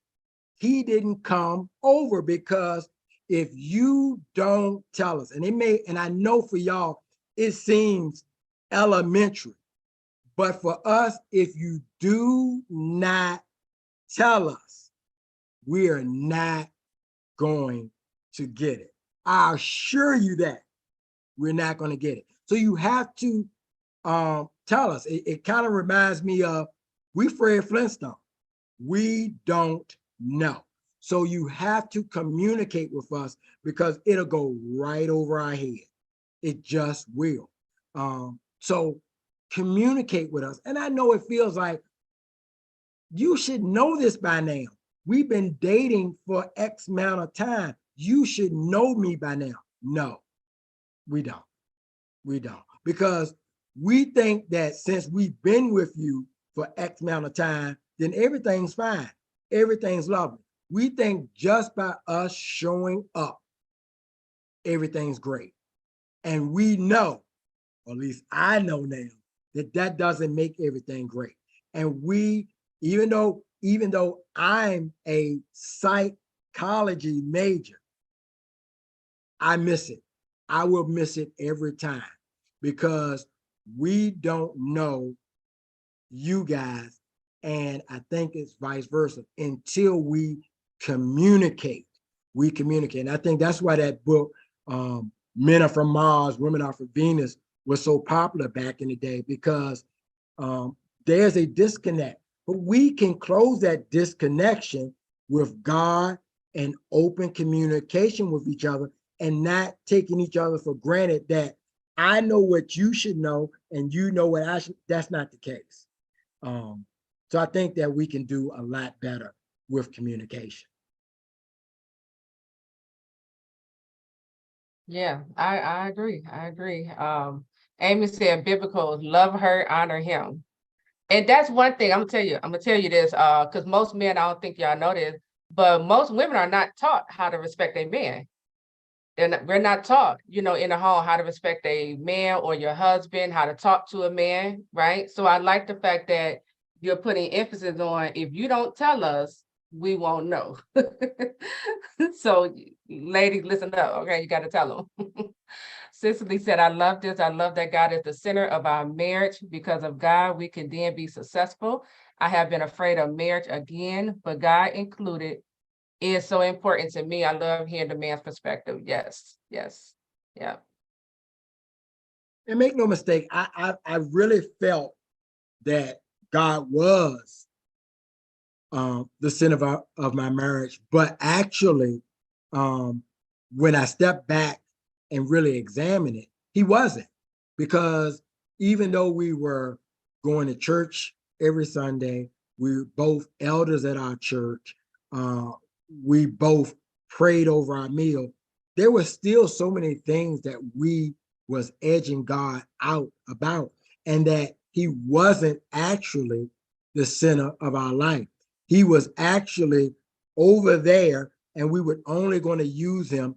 he didn't come over, because if you don't tell us, and it may, and I know for y'all, it seems elementary, but for us, if you do not tell us, we are not going to get it. I assure you that we're not going to get it. So you have to tell us. It kind of reminds me of, we Fred Flintstone. We don't know. So you have to communicate with us, because it'll go right over our head. It just will. So communicate with us. And I know it feels like you should know this by now. We've been dating for X amount of time. You should know me by now. No, we don't. We don't. Because we think that since we've been with you for X amount of time, then everything's fine. Everything's lovely. We think just by us showing up, everything's great. And we know, or at least I know now, that that doesn't make everything great. And we, even though I'm a psychology major, I miss it. I will miss it every time, because we don't know you guys. And I think it's vice versa. Until we communicate, we communicate. And I think that's why that book, Men Are From Mars, Women Are From Venus, was so popular back in the day, because there's a disconnect. But we can close that disconnection with God and open communication with each other, and not taking each other for granted, that I know what you should know and you know what I should. That's not the case. Um, so I think that we can do a lot better with communication. Yeah, I agree. I agree. Amy said biblical, love her, honor him. And that's one thing I'm gonna tell you this, because most men, I don't think y'all know this, but most women are not taught how to respect a man. And we're not taught, in the home how to respect a man or your husband, how to talk to a man, right? So I like the fact that you're putting emphasis on, if you don't tell us, we won't know. So ladies, listen up, okay? You got to tell them. Cicely said, I love this. I love that God is the center of our marriage. Because of God, we can then be successful. I have been afraid of marriage again, but God included is so important to me. I love hearing the man's perspective. Yes, yes, yeah. And make no mistake, I really felt that God was the sin of my marriage. But actually, when I stepped back and really examined it, he wasn't. Because even though we were going to church every Sunday, we were both elders at our church, uh, we both prayed over our meal, there were still so many things that we was edging God out about, and that he wasn't actually the center of our life. He was actually over there, and we were only going to use him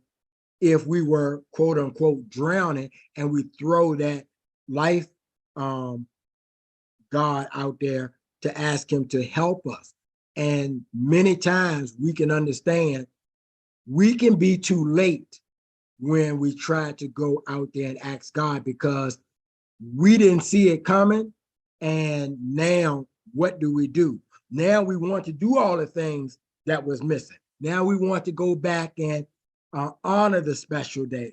if we were quote unquote drowning, and we throw that life God out there to ask him to help us. And many times we can understand we can be too late when we try to go out there and ask God, because we didn't see it coming. And now what do? Now we want to do all the things that was missing. Now we want to go back and honor the special days.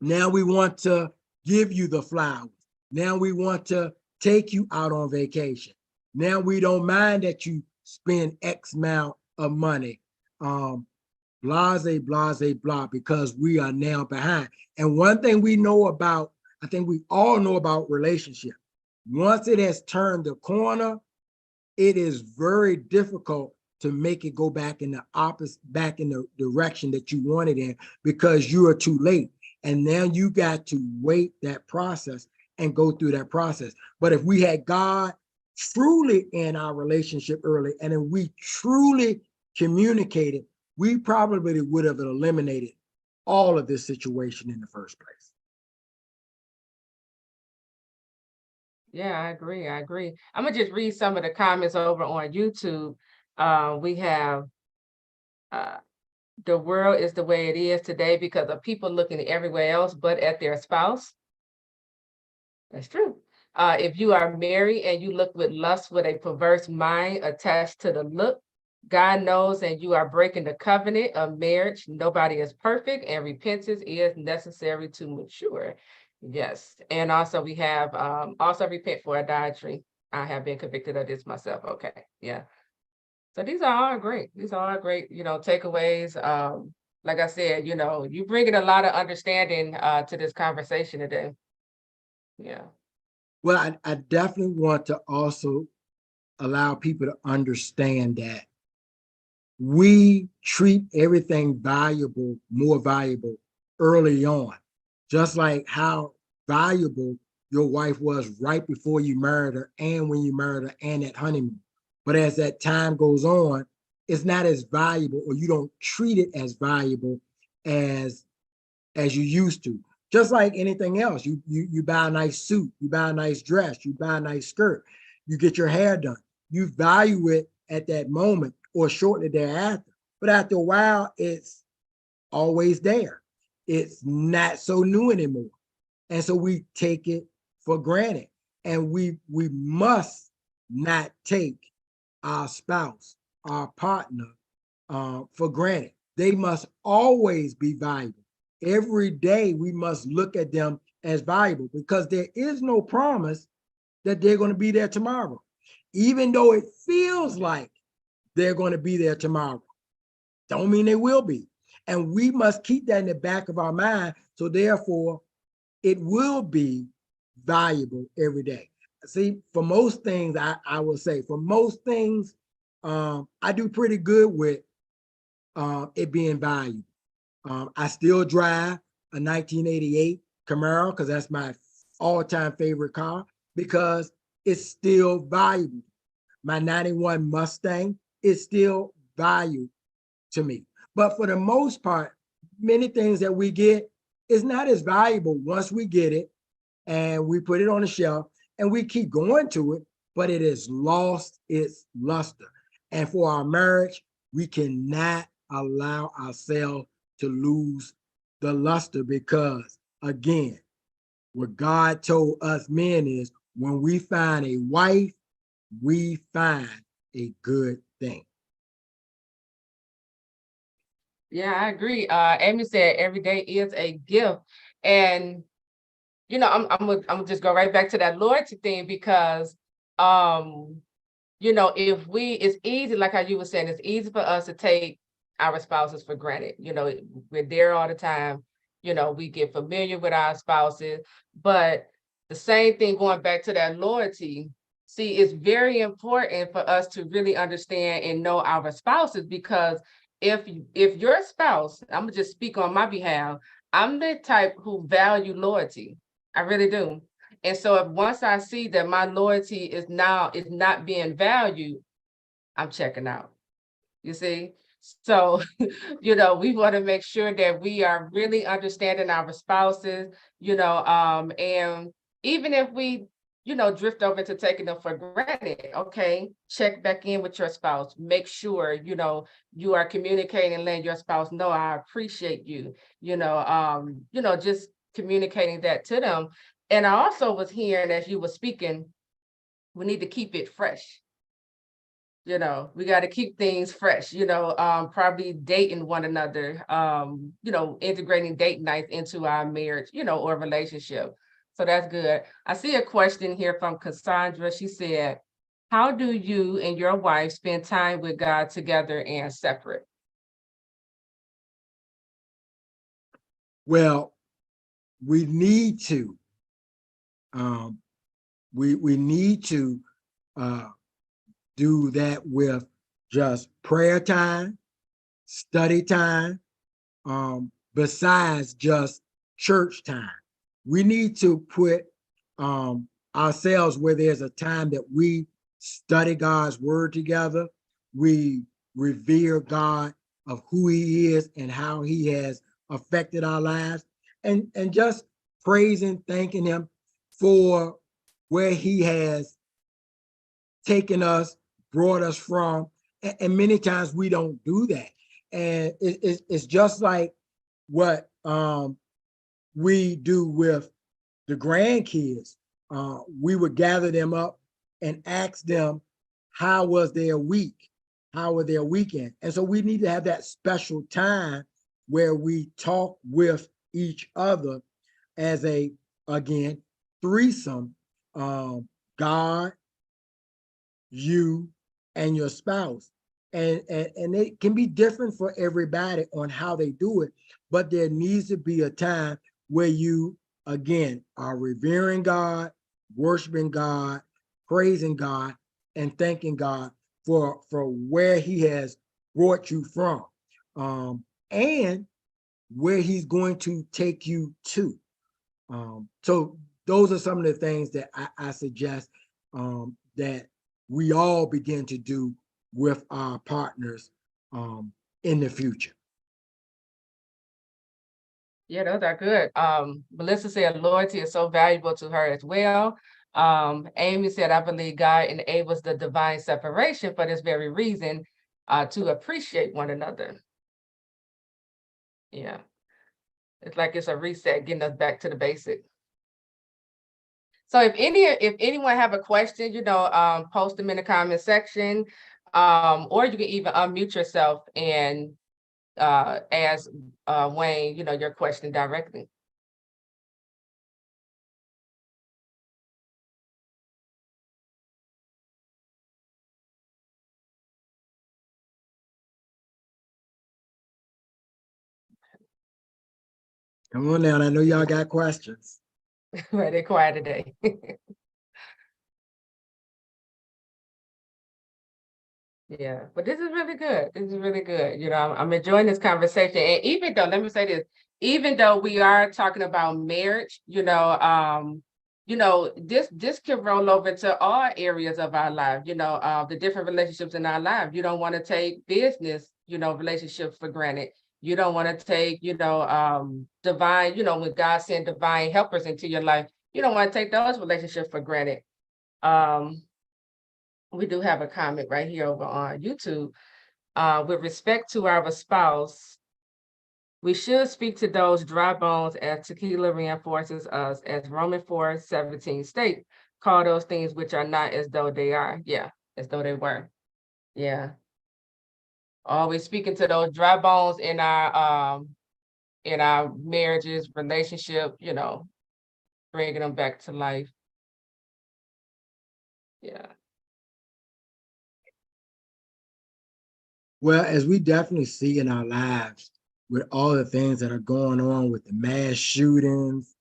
Now we want to give you the flowers. Now we want to take you out on vacation. Now we don't mind that you spend X amount of money. Blase, blase, blah, because we are now behind. And one thing we know about, I think we all know about relationship. Once it has turned the corner, it is very difficult to make it go back in the opposite, back in the direction that you wanted in, because you are too late. And now you got to wait that process and go through that process. But if we had God truly in our relationship early, and if we truly communicated, we probably would have eliminated all of this situation in the first place. Yeah, I agree. I agree. I'm gonna just read some of the comments over on YouTube. We have uh, the world is the way it is today because of people looking everywhere else but at their spouse. That's true. If you are married and you look with lust with a perverse mind attached to the look, God knows and you are breaking the covenant of marriage. Nobody is perfect and repentance is necessary to mature. Yes. And also we have also repent for idolatry. I have been convicted of this myself. Okay. Yeah. So these are all great. These are all great, takeaways. Like I said, you bringing a lot of understanding to this conversation today. Yeah. Well, I definitely want to also allow people to understand that we treat everything valuable, more valuable early on, just like how valuable your wife was right before you married her and when you married her and at honeymoon. But as that time goes on, it's not as valuable, or you don't treat it as valuable as you used to. Just like anything else, you buy a nice suit, you buy a nice dress, you buy a nice skirt, you get your hair done. You value it at that moment or shortly thereafter. But after a while, it's always there. It's not so new anymore. And so we take it for granted. And we must not take our spouse, our partner, for granted. They must always be valuable. Every day we must look at them as valuable, because there is no promise that they're going to be there tomorrow, even though it feels like they're going to be there tomorrow. Don't mean they will be. And we must keep that in the back of our mind. So therefore, it will be valuable every day. See, for most things, I will say, for most things, I do pretty good with it being valuable. I still drive a 1988 Camaro because that's my all-time favorite car, because it's still valuable. My 91 Mustang is still valuable to me. But for the most part, many things that we get is not as valuable once we get it and we put it on the shelf and we keep going to it, but it has lost its luster. And for our marriage, we cannot allow ourselves to lose the luster because, again, what God told us men is when we find a wife, we find a good thing. Yeah, I agree. Amy said every day is a gift. And I'm gonna just go right back to that loyalty thing because if it's easy, like how you were saying, it's easy for us to take our spouses for granted. We're there all the time. We get familiar with our spouses, but the same thing going back to that loyalty. See, it's very important for us to really understand and know our spouses because if your spouse, I'm gonna just speak on my behalf, I'm the type who value loyalty. I really do. And so if once I see that my loyalty is not being valued, I'm checking out. You see? So, we want to make sure that we are really understanding our spouses, and even if we, drift over to taking them for granted, okay, check back in with your spouse. Make sure, you are communicating and letting your spouse know I appreciate you, just communicating that to them. And I also was hearing as you were speaking, we need to keep it fresh. We got to keep things fresh, probably dating one another, integrating date nights into our marriage, or relationship. So that's good. I see a question here from Cassandra. She said, how do you and your wife spend time with God together and separate? Well, we need to, um, we need to do that with just prayer time, study time, besides just church time. We need to put ourselves where there's a time that we study God's word together. We revere God of who he is and how he has affected our lives and just praising, thanking him for where he has taken us, brought us from. And many times we don't do that. And it's just like what we do with the grandkids. We would gather them up and ask them, how was their week? How was their weekend? And so we need to have that special time where we talk with each other as again, threesome, God, you, and your spouse. And it can be different for everybody on how they do it, but there needs to be a time where you, again, are revering God, worshiping God, praising God, and thanking God for where he has brought you from, and where he's going to take you to. So those are some of the things that I suggest that we all begin to do with our partners in the future. Yeah, those are good. Melissa said loyalty is so valuable to her as well. Amy said, I believe God enables the divine separation for this very reason, to appreciate one another. Yeah, it's like it's a reset, getting us back to the basic. So if anyone have a question, post them in the comment section, or you can even unmute yourself and ask Wayne, your question directly. Come on now, I know y'all got questions. Right, they're quiet today. Yeah, but this is really good. This is really good. I'm enjoying this conversation. And even though, let me say this, even though we are talking about marriage, this can roll over to all areas of our life, the different relationships in our life. You don't want to take business, relationships for granted. You don't want to take, divine, when God sent divine helpers into your life, you don't want to take those relationships for granted. Um, we do have a comment right here over on YouTube. With respect to our spouse, we should speak to those dry bones as tequila reinforces us, as Romans 4:17 state, call those things which are not as though they are. Yeah, as though they were. Yeah. Always speaking to those dry bones in our marriages, relationship, bringing them back to life. Yeah. Well, as we definitely see in our lives, with all the things that are going on with the mass shootings,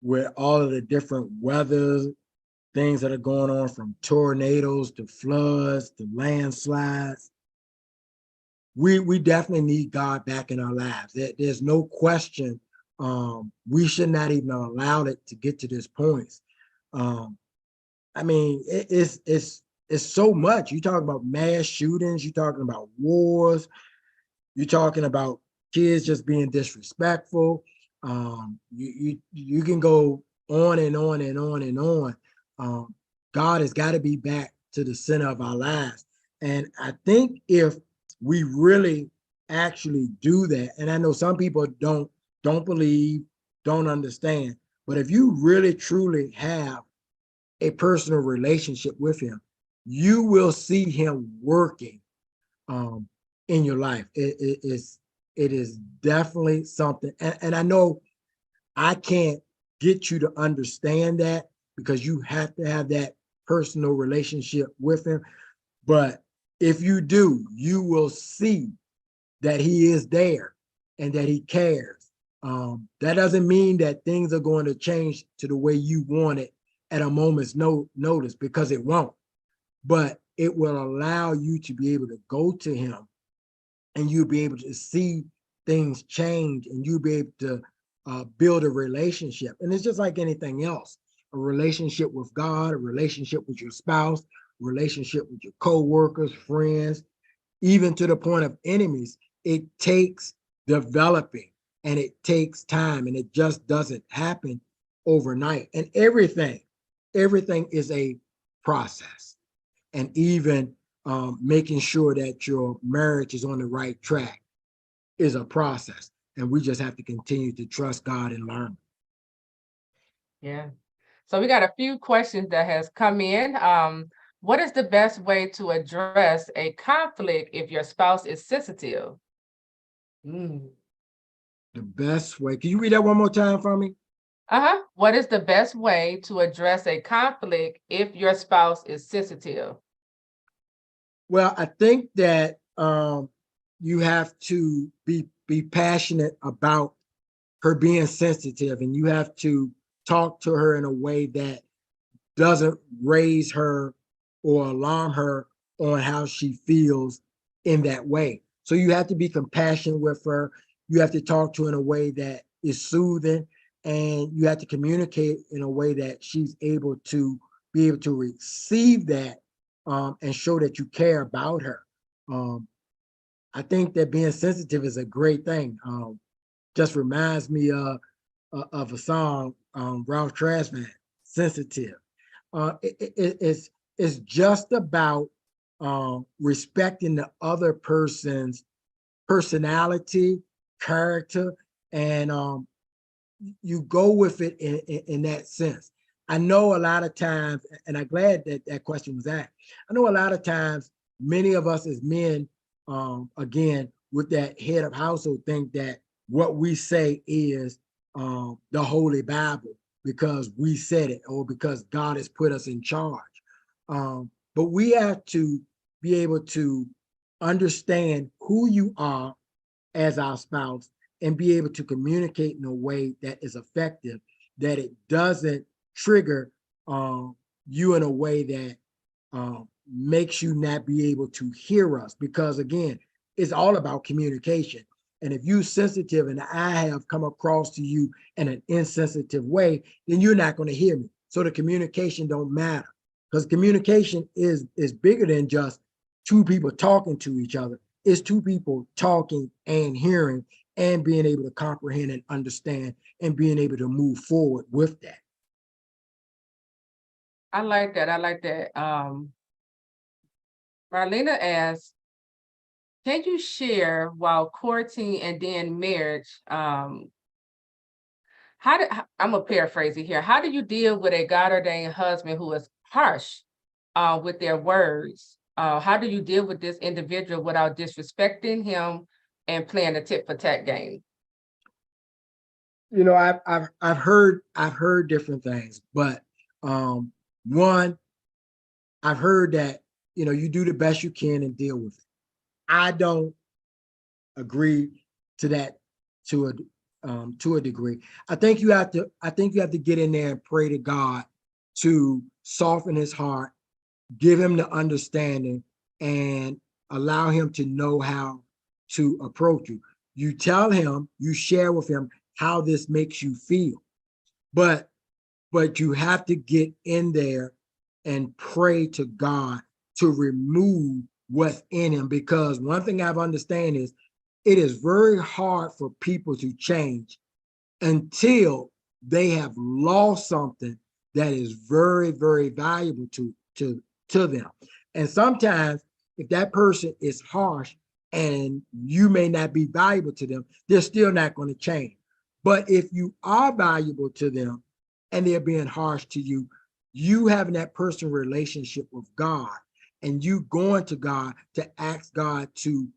with all of the different weather things that are going on, from tornadoes to floods to landslides, we definitely need God back in our lives. There's no question. We should not even allow it to get to this point. Um, I mean, it's so much. You talk about mass shootings, you're talking about wars, you're talking about kids just being disrespectful. You can go on and on and on and on. God has got to be back to the center of our lives. And I think if we really actually do that, and I know some people don't believe, don't understand, but if you really truly have a personal relationship with him, you will see him working um, in your life. It is definitely something, and I know I can't get you to understand that, because you have to have that personal relationship with him. But if you do, you will see that he is there and that he cares. That doesn't mean that things are going to change to the way you want it at a moment's notice, because it won't. But it will allow you to be able to go to him, and you'll be able to see things change, and you'll be able to build a relationship. And it's just like anything else, a relationship with God, a relationship with your spouse, relationship with your co-workers, friends, even to the point of enemies. It takes developing, and it takes time, and it just doesn't happen overnight. And everything is a process. And even making sure that your marriage is on the right track is a process. And we just have to continue to trust God and learn. Yeah. So we got a few questions that has come in. What is the best way to address a conflict if your spouse is sensitive? Mm. The best way, can you read that one more time for me? Uh-huh. What is the best way to address a conflict if your spouse is sensitive? Well, I think that you have to be passionate about her being sensitive, and you have to talk to her in a way that doesn't raise her or alarm her on how she feels in that way. So you have to be compassionate with her. You have to talk to her in a way that is soothing, and you have to communicate in a way that she's able to be able to receive that, and show that you care about her. Um, I think that being sensitive is a great thing. Just reminds me of a song, Ralph Tresvant, "Sensitive." It's just about respecting the other person's personality, character, and you go with it in that sense. I know a lot of times, and I'm glad that that question was asked. I know a lot of times, many of us as men, again, with that head of household, think that what we say is the Holy Bible because we said it, or because God has put us in charge. But we have to be able to understand who you are as our spouse, and be able to communicate in a way that is effective, that it doesn't trigger you in a way that makes you not be able to hear us. Because again, it's all about communication. And if you're sensitive and I have come across to you in an insensitive way, then you're not going to hear me. So the communication don't matter, because communication is bigger than just two people talking to each other. It's two people talking and hearing and being able to comprehend and understand and being able to move forward with that. I like that. I like that. Marlena asks, can you share while courting and then marriage? I'm gonna paraphrase it here. How do you deal with a God ordained husband who is harsh with their words? How do you deal with this individual without disrespecting him and playing a tit for tat game? You know, I've heard different things, but one, I've heard that, you know, you do the best you can and deal with it. I don't agree to that to a degree. I think you have to get in there and pray to God to soften his heart, give him the understanding, and allow him to know how to approach you. You tell him, you share with him how this makes you feel, but you have to get in there and pray to God to remove what's in him. Because one thing I've understand is it is very hard for people to change until they have lost something that is very, very valuable to them. And sometimes if that person is harsh and you may not be valuable to them, they're still not going to change. But if you are valuable to them and they're being harsh to you, you having that personal relationship with God and you going to God to ask God to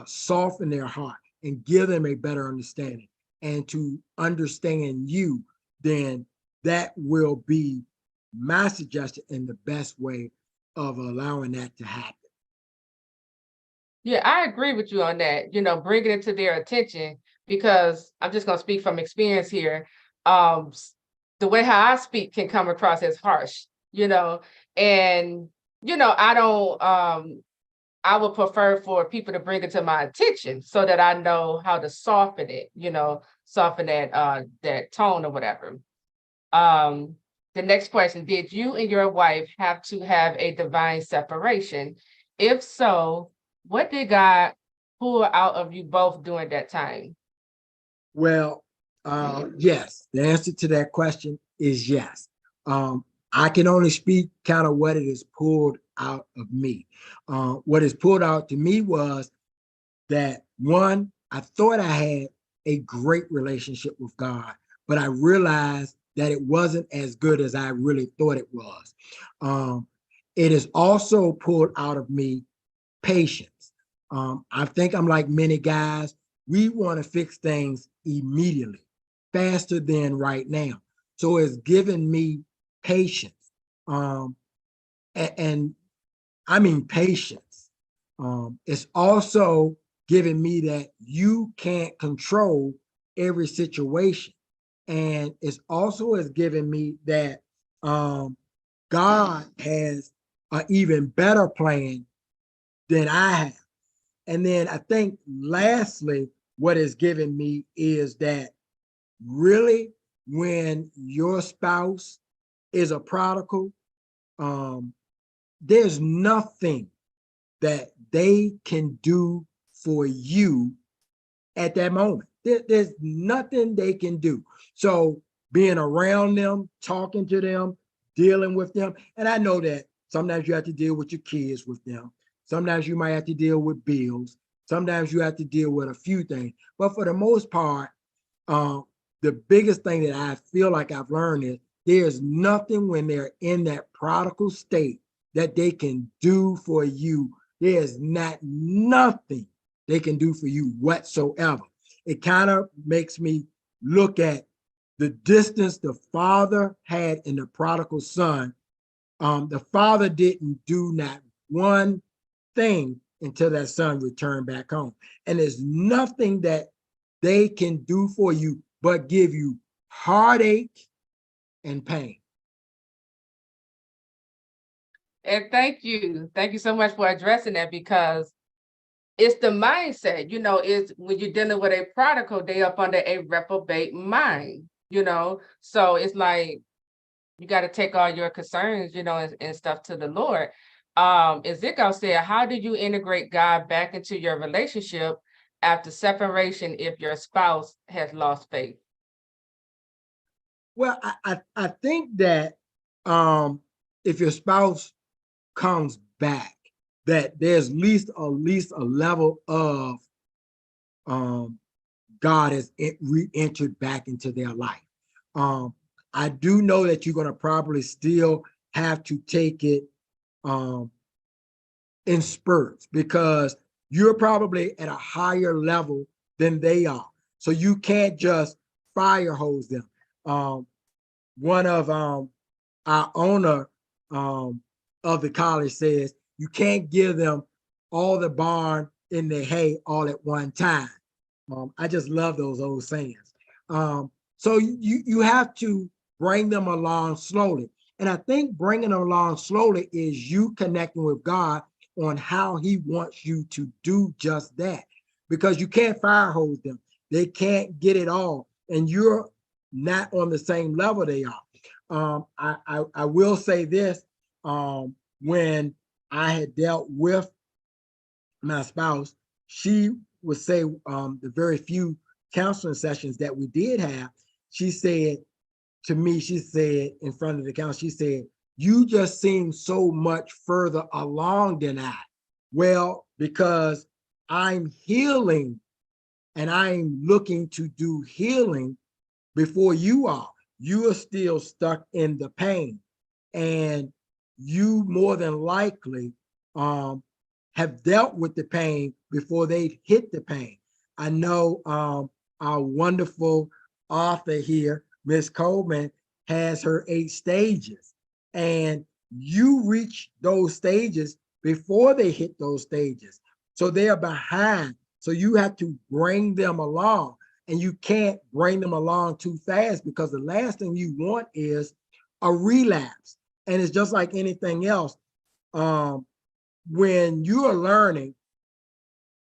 soften their heart and give them a better understanding and to understand you, then that will be my suggestion in the best way of allowing that to happen. Yeah, I agree with you on that. Bringing it to their attention, because I'm just going to speak from experience here. The way how I speak can come across as harsh, and I don't. I would prefer for people to bring it to my attention so that I know how to soften it, soften that tone or whatever. Um, the next question: did you and your wife have to have a divine separation? If so, what did God pull out of you both during that time? Well, yes, the answer to that question is yes. I can only speak kind of what it is pulled out of me. What is pulled out to me was that one, I thought I had a great relationship with God, but I realized that it wasn't as good as I really thought it was. It is also pulled out of me patience. I think I'm like many guys, we want to fix things immediately, faster than right now. So it's given me patience. Um, and I mean patience. It's also giving me that you can't control every situation. And it's also has given me that God has an even better plan than I have. And then I think lastly, what it's given me is that really when your spouse is a prodigal, um, there's nothing that they can do for you at that moment. There's nothing they can do. So being around them, talking to them, dealing with them. And I know that sometimes you have to deal with your kids with them. Sometimes you might have to deal with bills. Sometimes you have to deal with a few things. But for the most part, um, the biggest thing that I feel like I've learned is there's nothing when they're in that prodigal state that they can do for you. There's not nothing they can do for you whatsoever. It kind of makes me look at the distance the father had in the prodigal son. The father didn't do not one thing until that son returned back home. And there's nothing that they can do for you but give you heartache and pain. And thank you. Thank you so much for addressing that, because it's the mindset, is when you're dealing with a prodigal, they up under a reprobate mind. So it's like you got to take all your concerns, and stuff to the Lord. Ezekiel said, how do you integrate God back into your relationship after separation if your spouse has lost faith? Well, I think that if your spouse comes back, that there's at least a level of God has re-entered back into their life. I do know that you're going to probably still have to take it in spurts, because you're probably at a higher level than they are. So you can't just fire hose them. One of our owner of the college says you can't give them all the barn in the hay all at one time. I just love those old sayings. So you have to bring them along slowly. And I think bringing them along slowly is you connecting with God on how he wants you to do just that. Because you can't fire hose them. They can't get it all. And you're not on the same level they are. I will say this, when I had dealt with my spouse, she would say the very few counseling sessions that we did have, she said to me, she said in front of the council, she said, you just seem so much further along than I. Well, because I'm healing and I'm looking to do healing before you are. You are still stuck in the pain, and you more than likely have dealt with the pain before they hit the pain. I know our wonderful author here, Miss Coleman, has her 8 stages, and you reach those stages before they hit those stages. So they're behind. So you have to bring them along, and you can't bring them along too fast, because the last thing you want is a relapse. And it's just like anything else. When you are learning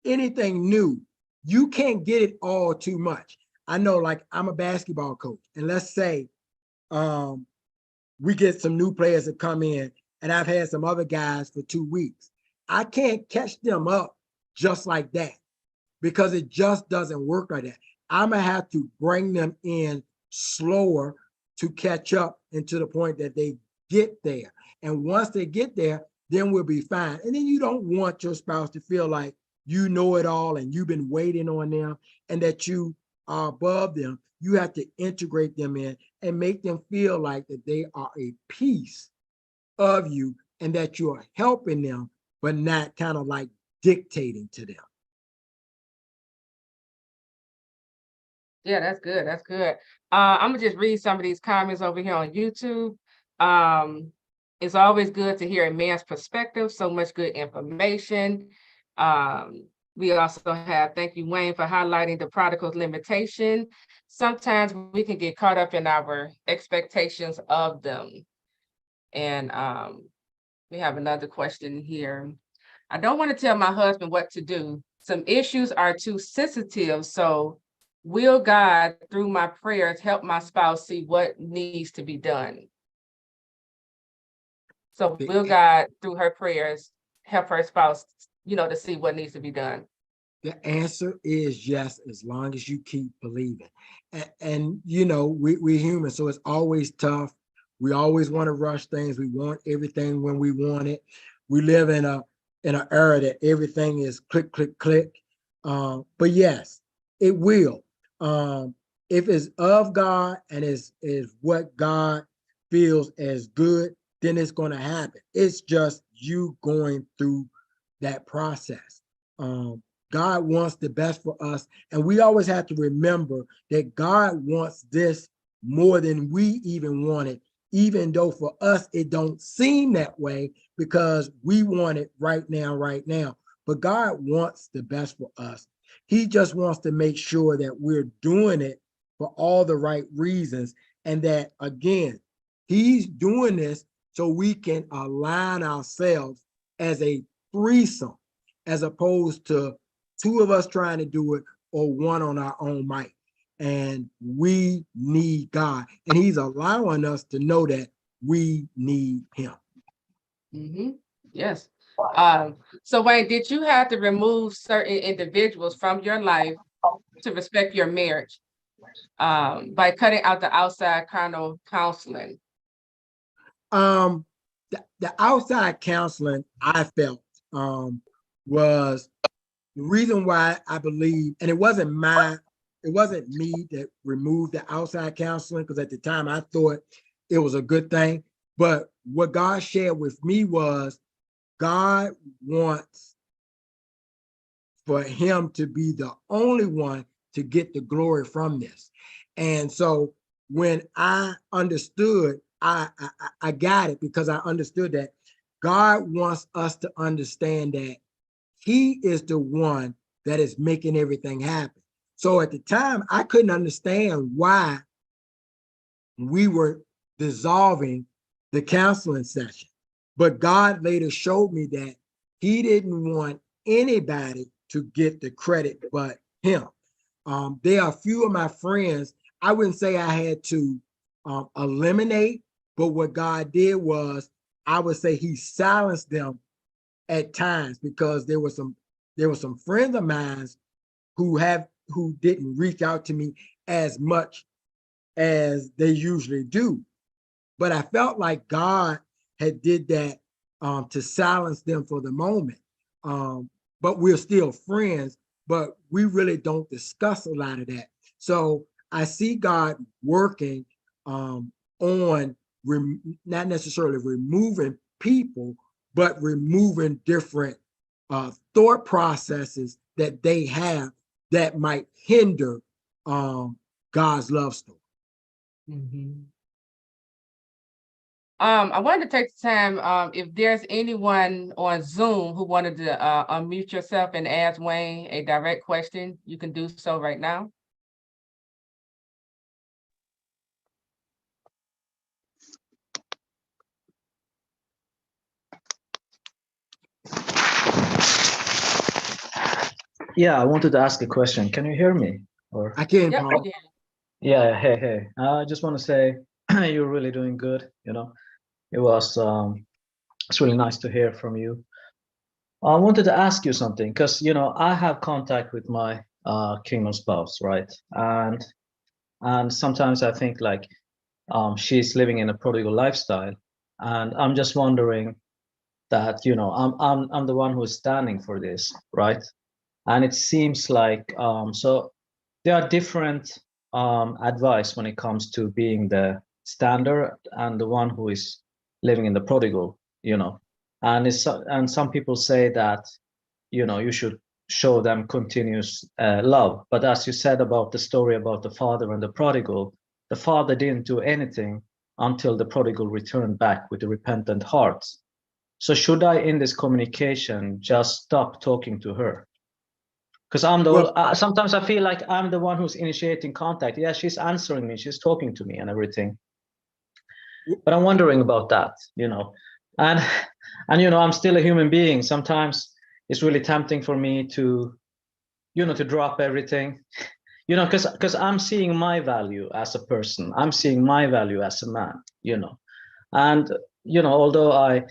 anything new, you can't get it all too much. I know, like, I'm a basketball coach, and let's say we get some new players that come in, and I've had some other guys for 2 weeks. I can't catch them up just like that, because it just doesn't work like that. I'm gonna have to bring them in slower to catch up, and to the point that they get there. And once they get there, then we'll be fine. And then you don't want your spouse to feel like you know it all and you've been waiting on them and that you are above them. You have to integrate them in and make them feel like that they are a piece of you and that you are helping them, but not kind of like dictating to them. Yeah, that's good. That's good. I'm gonna just read some of these comments over here on YouTube. It's always good to hear a man's perspective. So much good information. We also have, thank you, Wayne, for highlighting the prodigal's limitation. Sometimes we can get caught up in our expectations of them. And we have another question here. I don't want to tell my husband what to do. Some issues are too sensitive. So will God, through my prayers, help my spouse see what needs to be done? So will God, through her prayers, help her spouse, to see what needs to be done? The answer is yes, as long as you keep believing. And we're human, so it's always tough. We always want to rush things. We want everything when we want it. We live in an era that everything is click, click, click. But yes, it will. If it's of God and is what God feels as good, then it's going to happen. It's just you going through that process. God wants the best for us. And we always have to remember that God wants this more than we even want it, even though for us, it don't seem that way because we want it right now, right now. But God wants the best for us. He just wants to make sure that we're doing it for all the right reasons. And that, again, he's doing this so we can align ourselves as a threesome, as opposed to 2 of us trying to do it or 1 on our own might. And we need God. And he's allowing us to know that we need him. Mm-hmm. Yes. So Wayne, did you have to remove certain individuals from your life to respect your marriage, by cutting out the outside carnal counseling? Um, the outside counseling I felt was the reason why I believe, and it wasn't me that removed the outside counseling, because at the time I thought it was a good thing. But what God shared with me was God wants for him to be the only one to get the glory from this. And so when I understood, I got it, because I understood that God wants us to understand that he is the one that is making everything happen. So at the time, I couldn't understand why we were dissolving the counseling session. But God later showed me that he didn't want anybody to get the credit but him. There are a few of my friends, I wouldn't say I had to eliminate, but what God did was, I would say he silenced them at times, because there were some friends of mine who didn't reach out to me as much as they usually do. But I felt like God had did that to silence them for the moment. But we're still friends, but we really don't discuss a lot of that. So I see God working on not necessarily removing people, but removing different thought processes that they have that might hinder God's love story. Mhm. I wanted to take the time, if there's anyone on Zoom who wanted to unmute yourself and ask Wayne a direct question, you can do so right now. Yeah, I wanted to ask a question. Can you hear me? Or I can't, Yep, we Paul. can. yeah, hey. I just want to say you're really doing good. It was it's really nice to hear from you. I wanted to ask you something because I have contact with my kingdom spouse, right? And sometimes I think like she's living in a prodigal lifestyle, and I'm just wondering that I'm the one who's standing for this, right? And it seems like so there are different advice when it comes to being the standard and the one who is living in the prodigal, and some people say that you should show them continuous love. But as you said about the story about the father and the father didn't do anything until the prodigal returned back with a repentant heart. So should I, in this communication, just stop talking to her? Because Well, sometimes I feel like I'm the one who's initiating contact. Yeah, she's answering me, she's talking to me and everything. But I'm wondering about that. And I'm still a human being. Sometimes it's really tempting for me to drop everything. Because I'm seeing my value as a person. I'm seeing my value as a man. And although I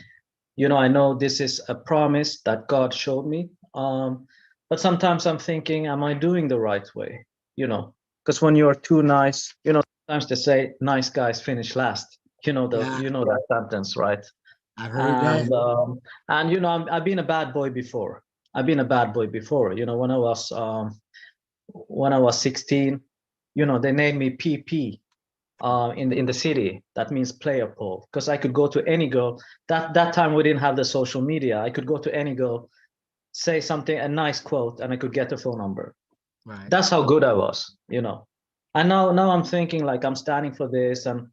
know this is a promise that God showed me. But sometimes I'm thinking, am I doing the right way? Because when you're too nice, sometimes they say nice guys finish last. yeah, You know that sentence, right? I've heard that. And I've been a bad boy before. I've been a bad boy before. When I was 16, they named me PP in the city. That means player pole, because I could go to any girl. That time we didn't have the social media. I could go to any girl, say something, a nice quote, and I could get a phone number. Right. That's how good I was. And now I'm thinking like I'm standing for this, and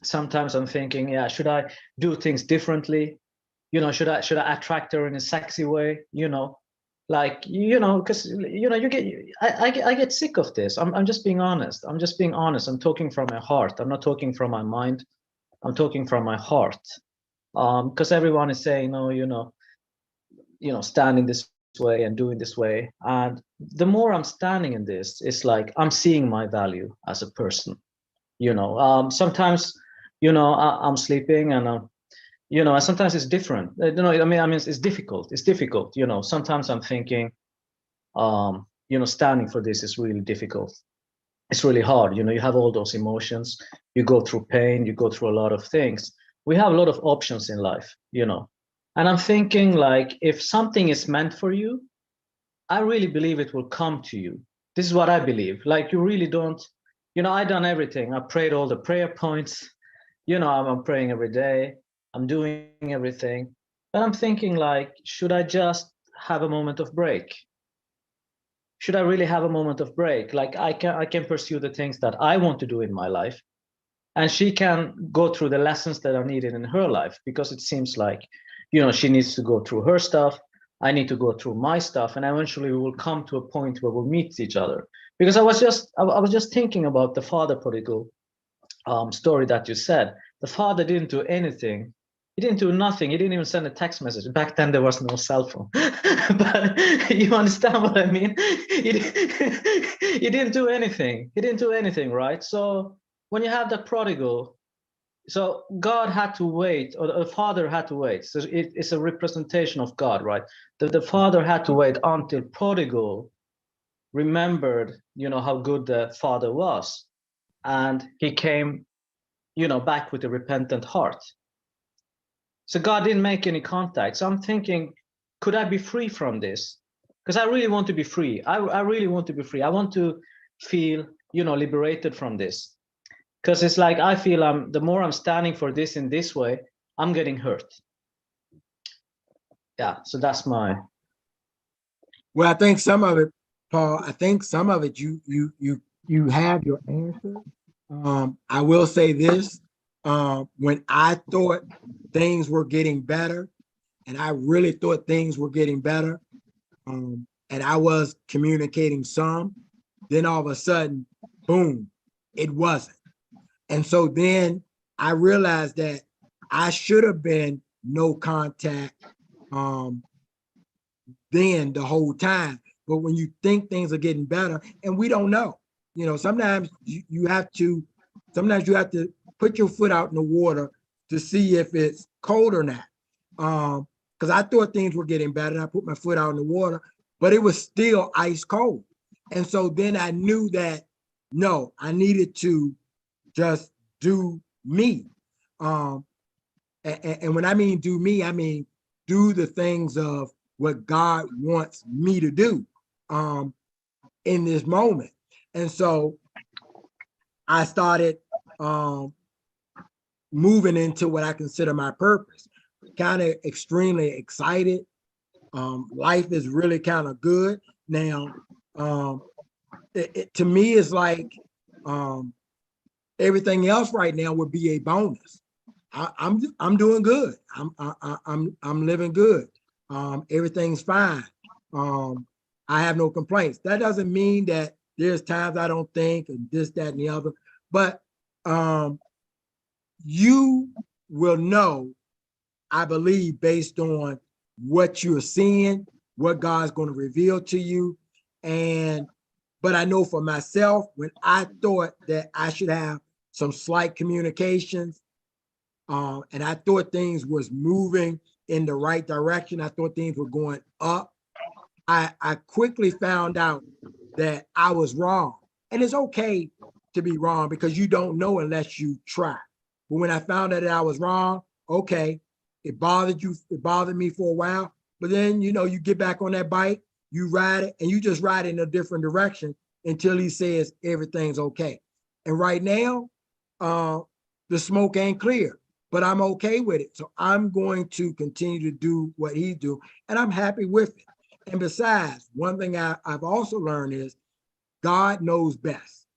sometimes I'm thinking, yeah, should I do things differently? Should I attract her in a sexy way? Because I get sick of this. I'm just being honest. I'm talking from my heart. I'm not talking from my mind. I'm talking from my heart. Because everyone is saying, no, standing this way and doing this way. And the more I'm standing in this, it's like I'm seeing my value as a person. Sometimes, I'm sleeping and you know, and sometimes it's different. You know, I mean, it's difficult. It's difficult. You know, sometimes I'm thinking, you know, standing for this is really difficult. It's really hard. You know, you have all those emotions. You go through pain. You go through a lot of things. We have a lot of options in life, you know. And I'm thinking, like, if something is meant for you, I really believe it will come to you. This is what I believe. Like, you really don't, you know, I done everything. I prayed all the prayer points. You know, I'm praying every day. I'm doing everything. But I'm thinking, like, should I just have a moment of break? Should I really have a moment of break? Like, I can pursue the things that I want to do in my life, and she can go through the lessons that are needed in her life, because it seems like, you know, she needs to go through her stuff. I need to go through my stuff, and eventually we will come to a point where we'll meet each other. Because I was just thinking about the father prodigal story that you said. The father didn't do anything. He didn't do nothing. He didn't even send a text message. Back then, there was no cell phone. But you understand what I mean? He didn't do anything. He didn't do anything, right? So when you have the prodigal, so God had to wait, or the father had to wait. So it's a representation of God, right? The father had to wait until prodigal remembered, you know, how good the father was, and he came, you know, back with a repentant heart. So God didn't make any contact. So I'm thinking, could I be free from this? Because I really want to be free. I really want to be free. I want to feel, you know, liberated from this. Because it's like, I feel the more I'm standing for this in this way, I'm getting hurt. Yeah, so that's my. Well, I think some of it, Paul, I think some of it you have your answer. I will say this, when I thought things were getting better, and I really thought things were getting better, and I was communicating some, then all of a sudden, boom, it wasn't. And so then I realized that I should have been no contact then the whole time. But when you think things are getting better, and we don't know, you know, sometimes you have to put your foot out in the water to see if it's cold or not. Because I thought things were getting better, and I put my foot out in the water, but it was still ice cold. And so then I knew that no, I needed to just do me. And when I mean do me, I mean do the things of what God wants me to do in this moment. And so I started moving into what I consider my purpose. Kind of extremely excited. Life is really kind of good. Now, to me, it's like everything else right now would be a bonus. I'm doing good. I'm living good. Everything's fine. I have no complaints. That doesn't mean that there's times I don't think and this, that, and the other, but you will know, I believe, based on what you're seeing, what God's going to reveal to you. But I know for myself, when I thought that I should have some slight communications, and I thought things was moving in the right direction, I thought things were going up, I quickly found out that I was wrong. And it's okay to be wrong because you don't know unless you try. But when I found out that I was wrong, okay, it bothered you, it bothered me for a while, but then, you know, you get back on that bike, you ride it, and you just ride it in a different direction until he says everything's okay. And right now, the smoke ain't clear, but I'm okay with it. So I'm going to continue to do what he do, and I'm happy with it. And besides, one thing I've also learned is God knows best.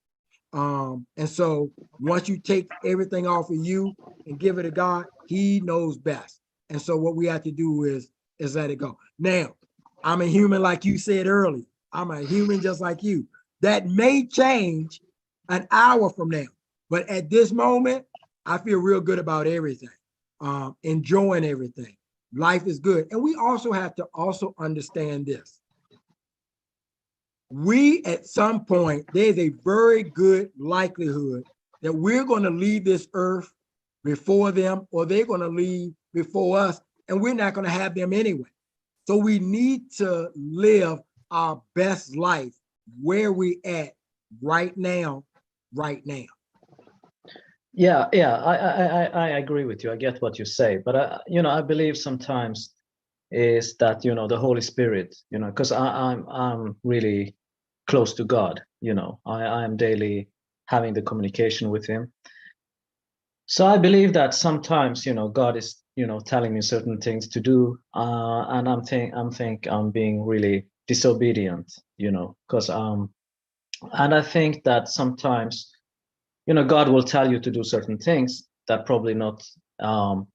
And so once you take everything off of you and give it to God, he knows best. And so what we have to do is let it go. Now, I'm a human, like you said earlier. I'm a human just like you. That may change an hour from now, but at this moment, I feel real good about everything, enjoying everything. Life is good. And we also have to also understand this. We, at some point, there's a very good likelihood that we're going to leave this earth before them, or they're going to leave before us, and we're not going to have them anyway. So we need to live our best life where we at right now, right now. Yeah, I agree with you. I get what you say, but I believe sometimes is that the Holy Spirit, because I'm really close to God. I am daily having the communication with Him. So I believe that sometimes God is telling me certain things to do, and I'm being really disobedient, because and I think that sometimes God will tell you to do certain things that probably not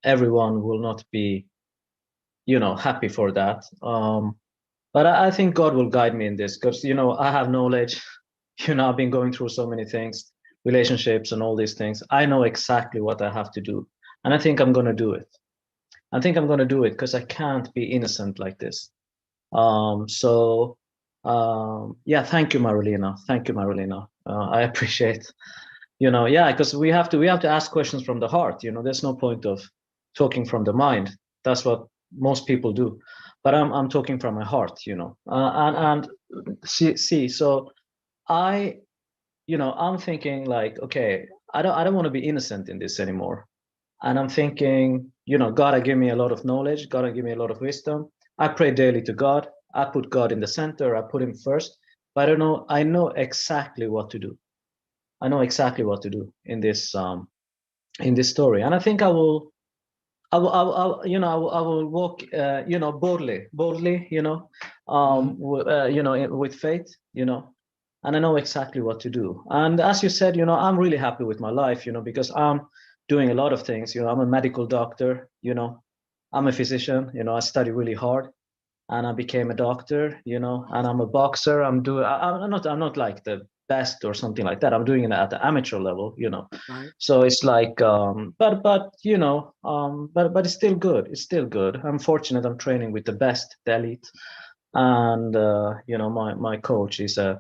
everyone will not be happy for that. But I think God will guide me in this because I have knowledge. I've been going through so many things, relationships and all these things. I know exactly what I have to do, and I think I'm going to do it. I think I'm going to do it because I can't be innocent like this. Yeah, thank you, Marilena. Thank you, Marilena. I appreciate yeah, because we have to ask questions from the heart. There's no point of talking from the mind. That's what most people do, but I'm talking from my heart. And see, so I'm thinking like, okay, I don't want to be innocent in this anymore. And I'm thinking, God, I give me a lot of knowledge. God, I give me a lot of wisdom. I pray daily to God. I put God in the center. I put Him first. But I know exactly what to do. I know exactly what to do in this story, and I think I will walk, boldly, with faith, and I know exactly what to do. And as you said, I'm really happy with my life, because I'm doing a lot of things. I'm a medical doctor, I'm a physician, I study really hard, and I became a doctor, and I'm a boxer. I'm not like the best or something like that. I'm doing it at the amateur level, Right. So it's like, but it's still good. It's still good. I'm fortunate. I'm training with the best, the elite, and my coach is a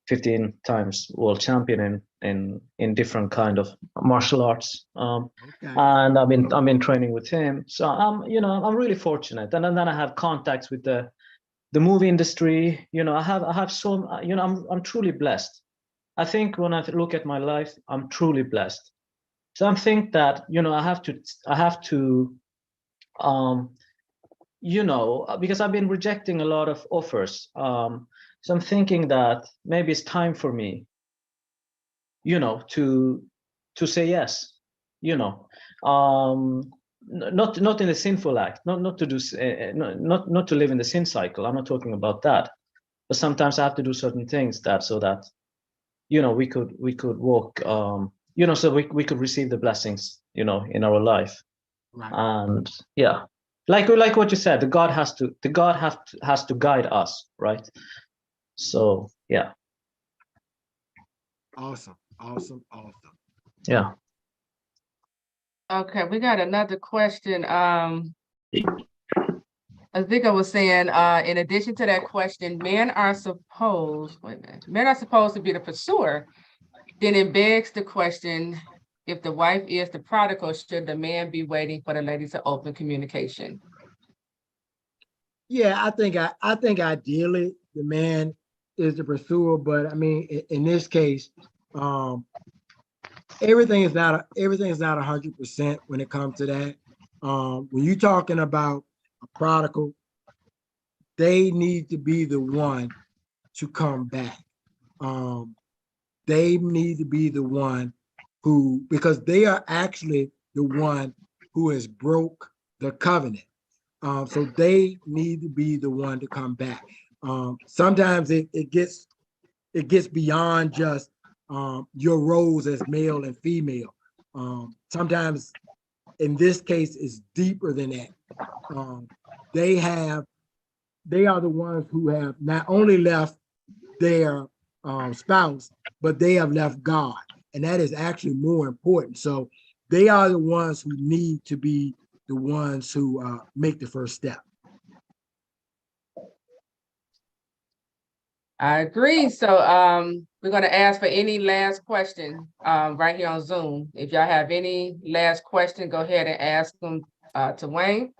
15 times world champion in different kind of martial arts. Okay. And I've been training with him. So I'm really fortunate. And then I have contacts with the movie industry. I have so I'm truly blessed. I think when I look at my life, I'm truly blessed. So I think that I have to because I've been rejecting a lot of offers. So I'm thinking that maybe it's time for me, to say yes, not in a sinful act, not to do, not to live in the sin cycle. I'm not talking about that, but sometimes I have to do certain things so that we could walk, so we could receive the blessings, in our life. Right. And yeah, like what you said, the God has to guide us, right? So yeah. Awesome. Awesome. Awesome. Yeah. Okay, we got another question. I think I was saying, in addition to that question, men are supposed to be the pursuer. Then it begs the question, if the wife is the prodigal, should the man be waiting for the lady to open communication? Yeah, I think ideally the man is the pursuer, but I mean, in this case, everything is not 100% when it comes to that. When you're talking about a prodigal, they need to be the one to come back. They need to be the one because they are actually the one who has broke the covenant. So they need to be the one to come back. Sometimes it gets beyond just your roles as male and female. Sometimes in this case, it's deeper than that. They are the ones who have not only left their spouse, but they have left God. And that is actually more important. So they are the ones who need to be the ones who make the first step. I agree. So we're going to ask for any last question right here on Zoom. If y'all have any last question, go ahead and ask them to Wayne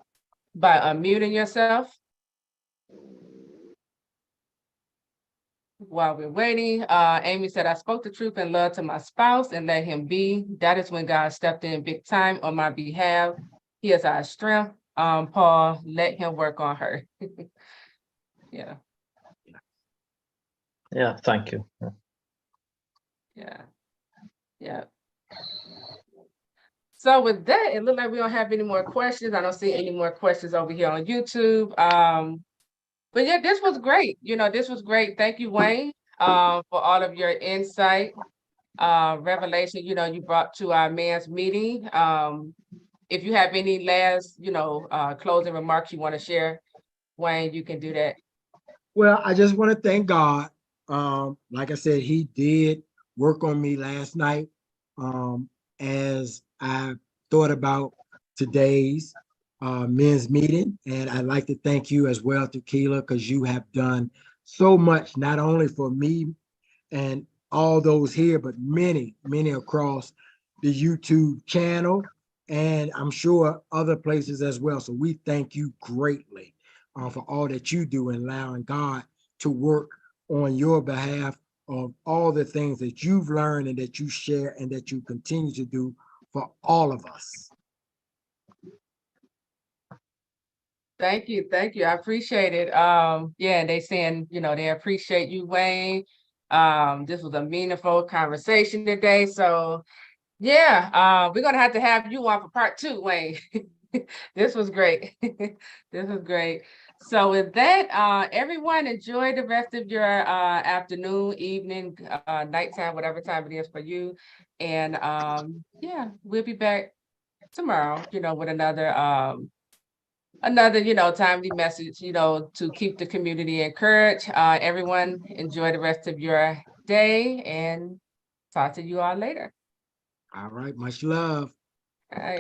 by unmuting yourself. While we're waiting, Amy said, I spoke the truth in love to my spouse and let him be. That is when God stepped in big time on my behalf. He is our strength. Paul, let him work on her. Yeah. Yeah, thank you. Yeah. So with that, it looks like we don't have any more questions. I don't see any more questions over here on YouTube. But yeah, this was great. This was great. Thank you, Wayne, for all of your insight, revelation, you brought to our men's meeting. If you have any last, closing remarks you want to share, Wayne, you can do that. Well, I just want to thank God. Like I said, he did work on me last night. As I thought about today's men's meeting. And I'd like to thank you as well, Tequila, because you have done so much, not only for me and all those here, but many, many across the YouTube channel, and I'm sure other places as well. So we thank you greatly for all that you do and allowing God to work on your behalf of all the things that you've learned and that you share and that you continue to do for all of us. Thank you. I appreciate it. Yeah, and they saying, they appreciate you, Wayne. This was a meaningful conversation today. So yeah, we're gonna have to have you on for part 2, Wayne. This was great. This was great. So with that, everyone enjoy the rest of your afternoon, evening, nighttime, whatever time it is for you. And yeah, we'll be back tomorrow, with another timely message, to keep the community encouraged. Everyone enjoy the rest of your day and talk to you all later. All right, much love. All right.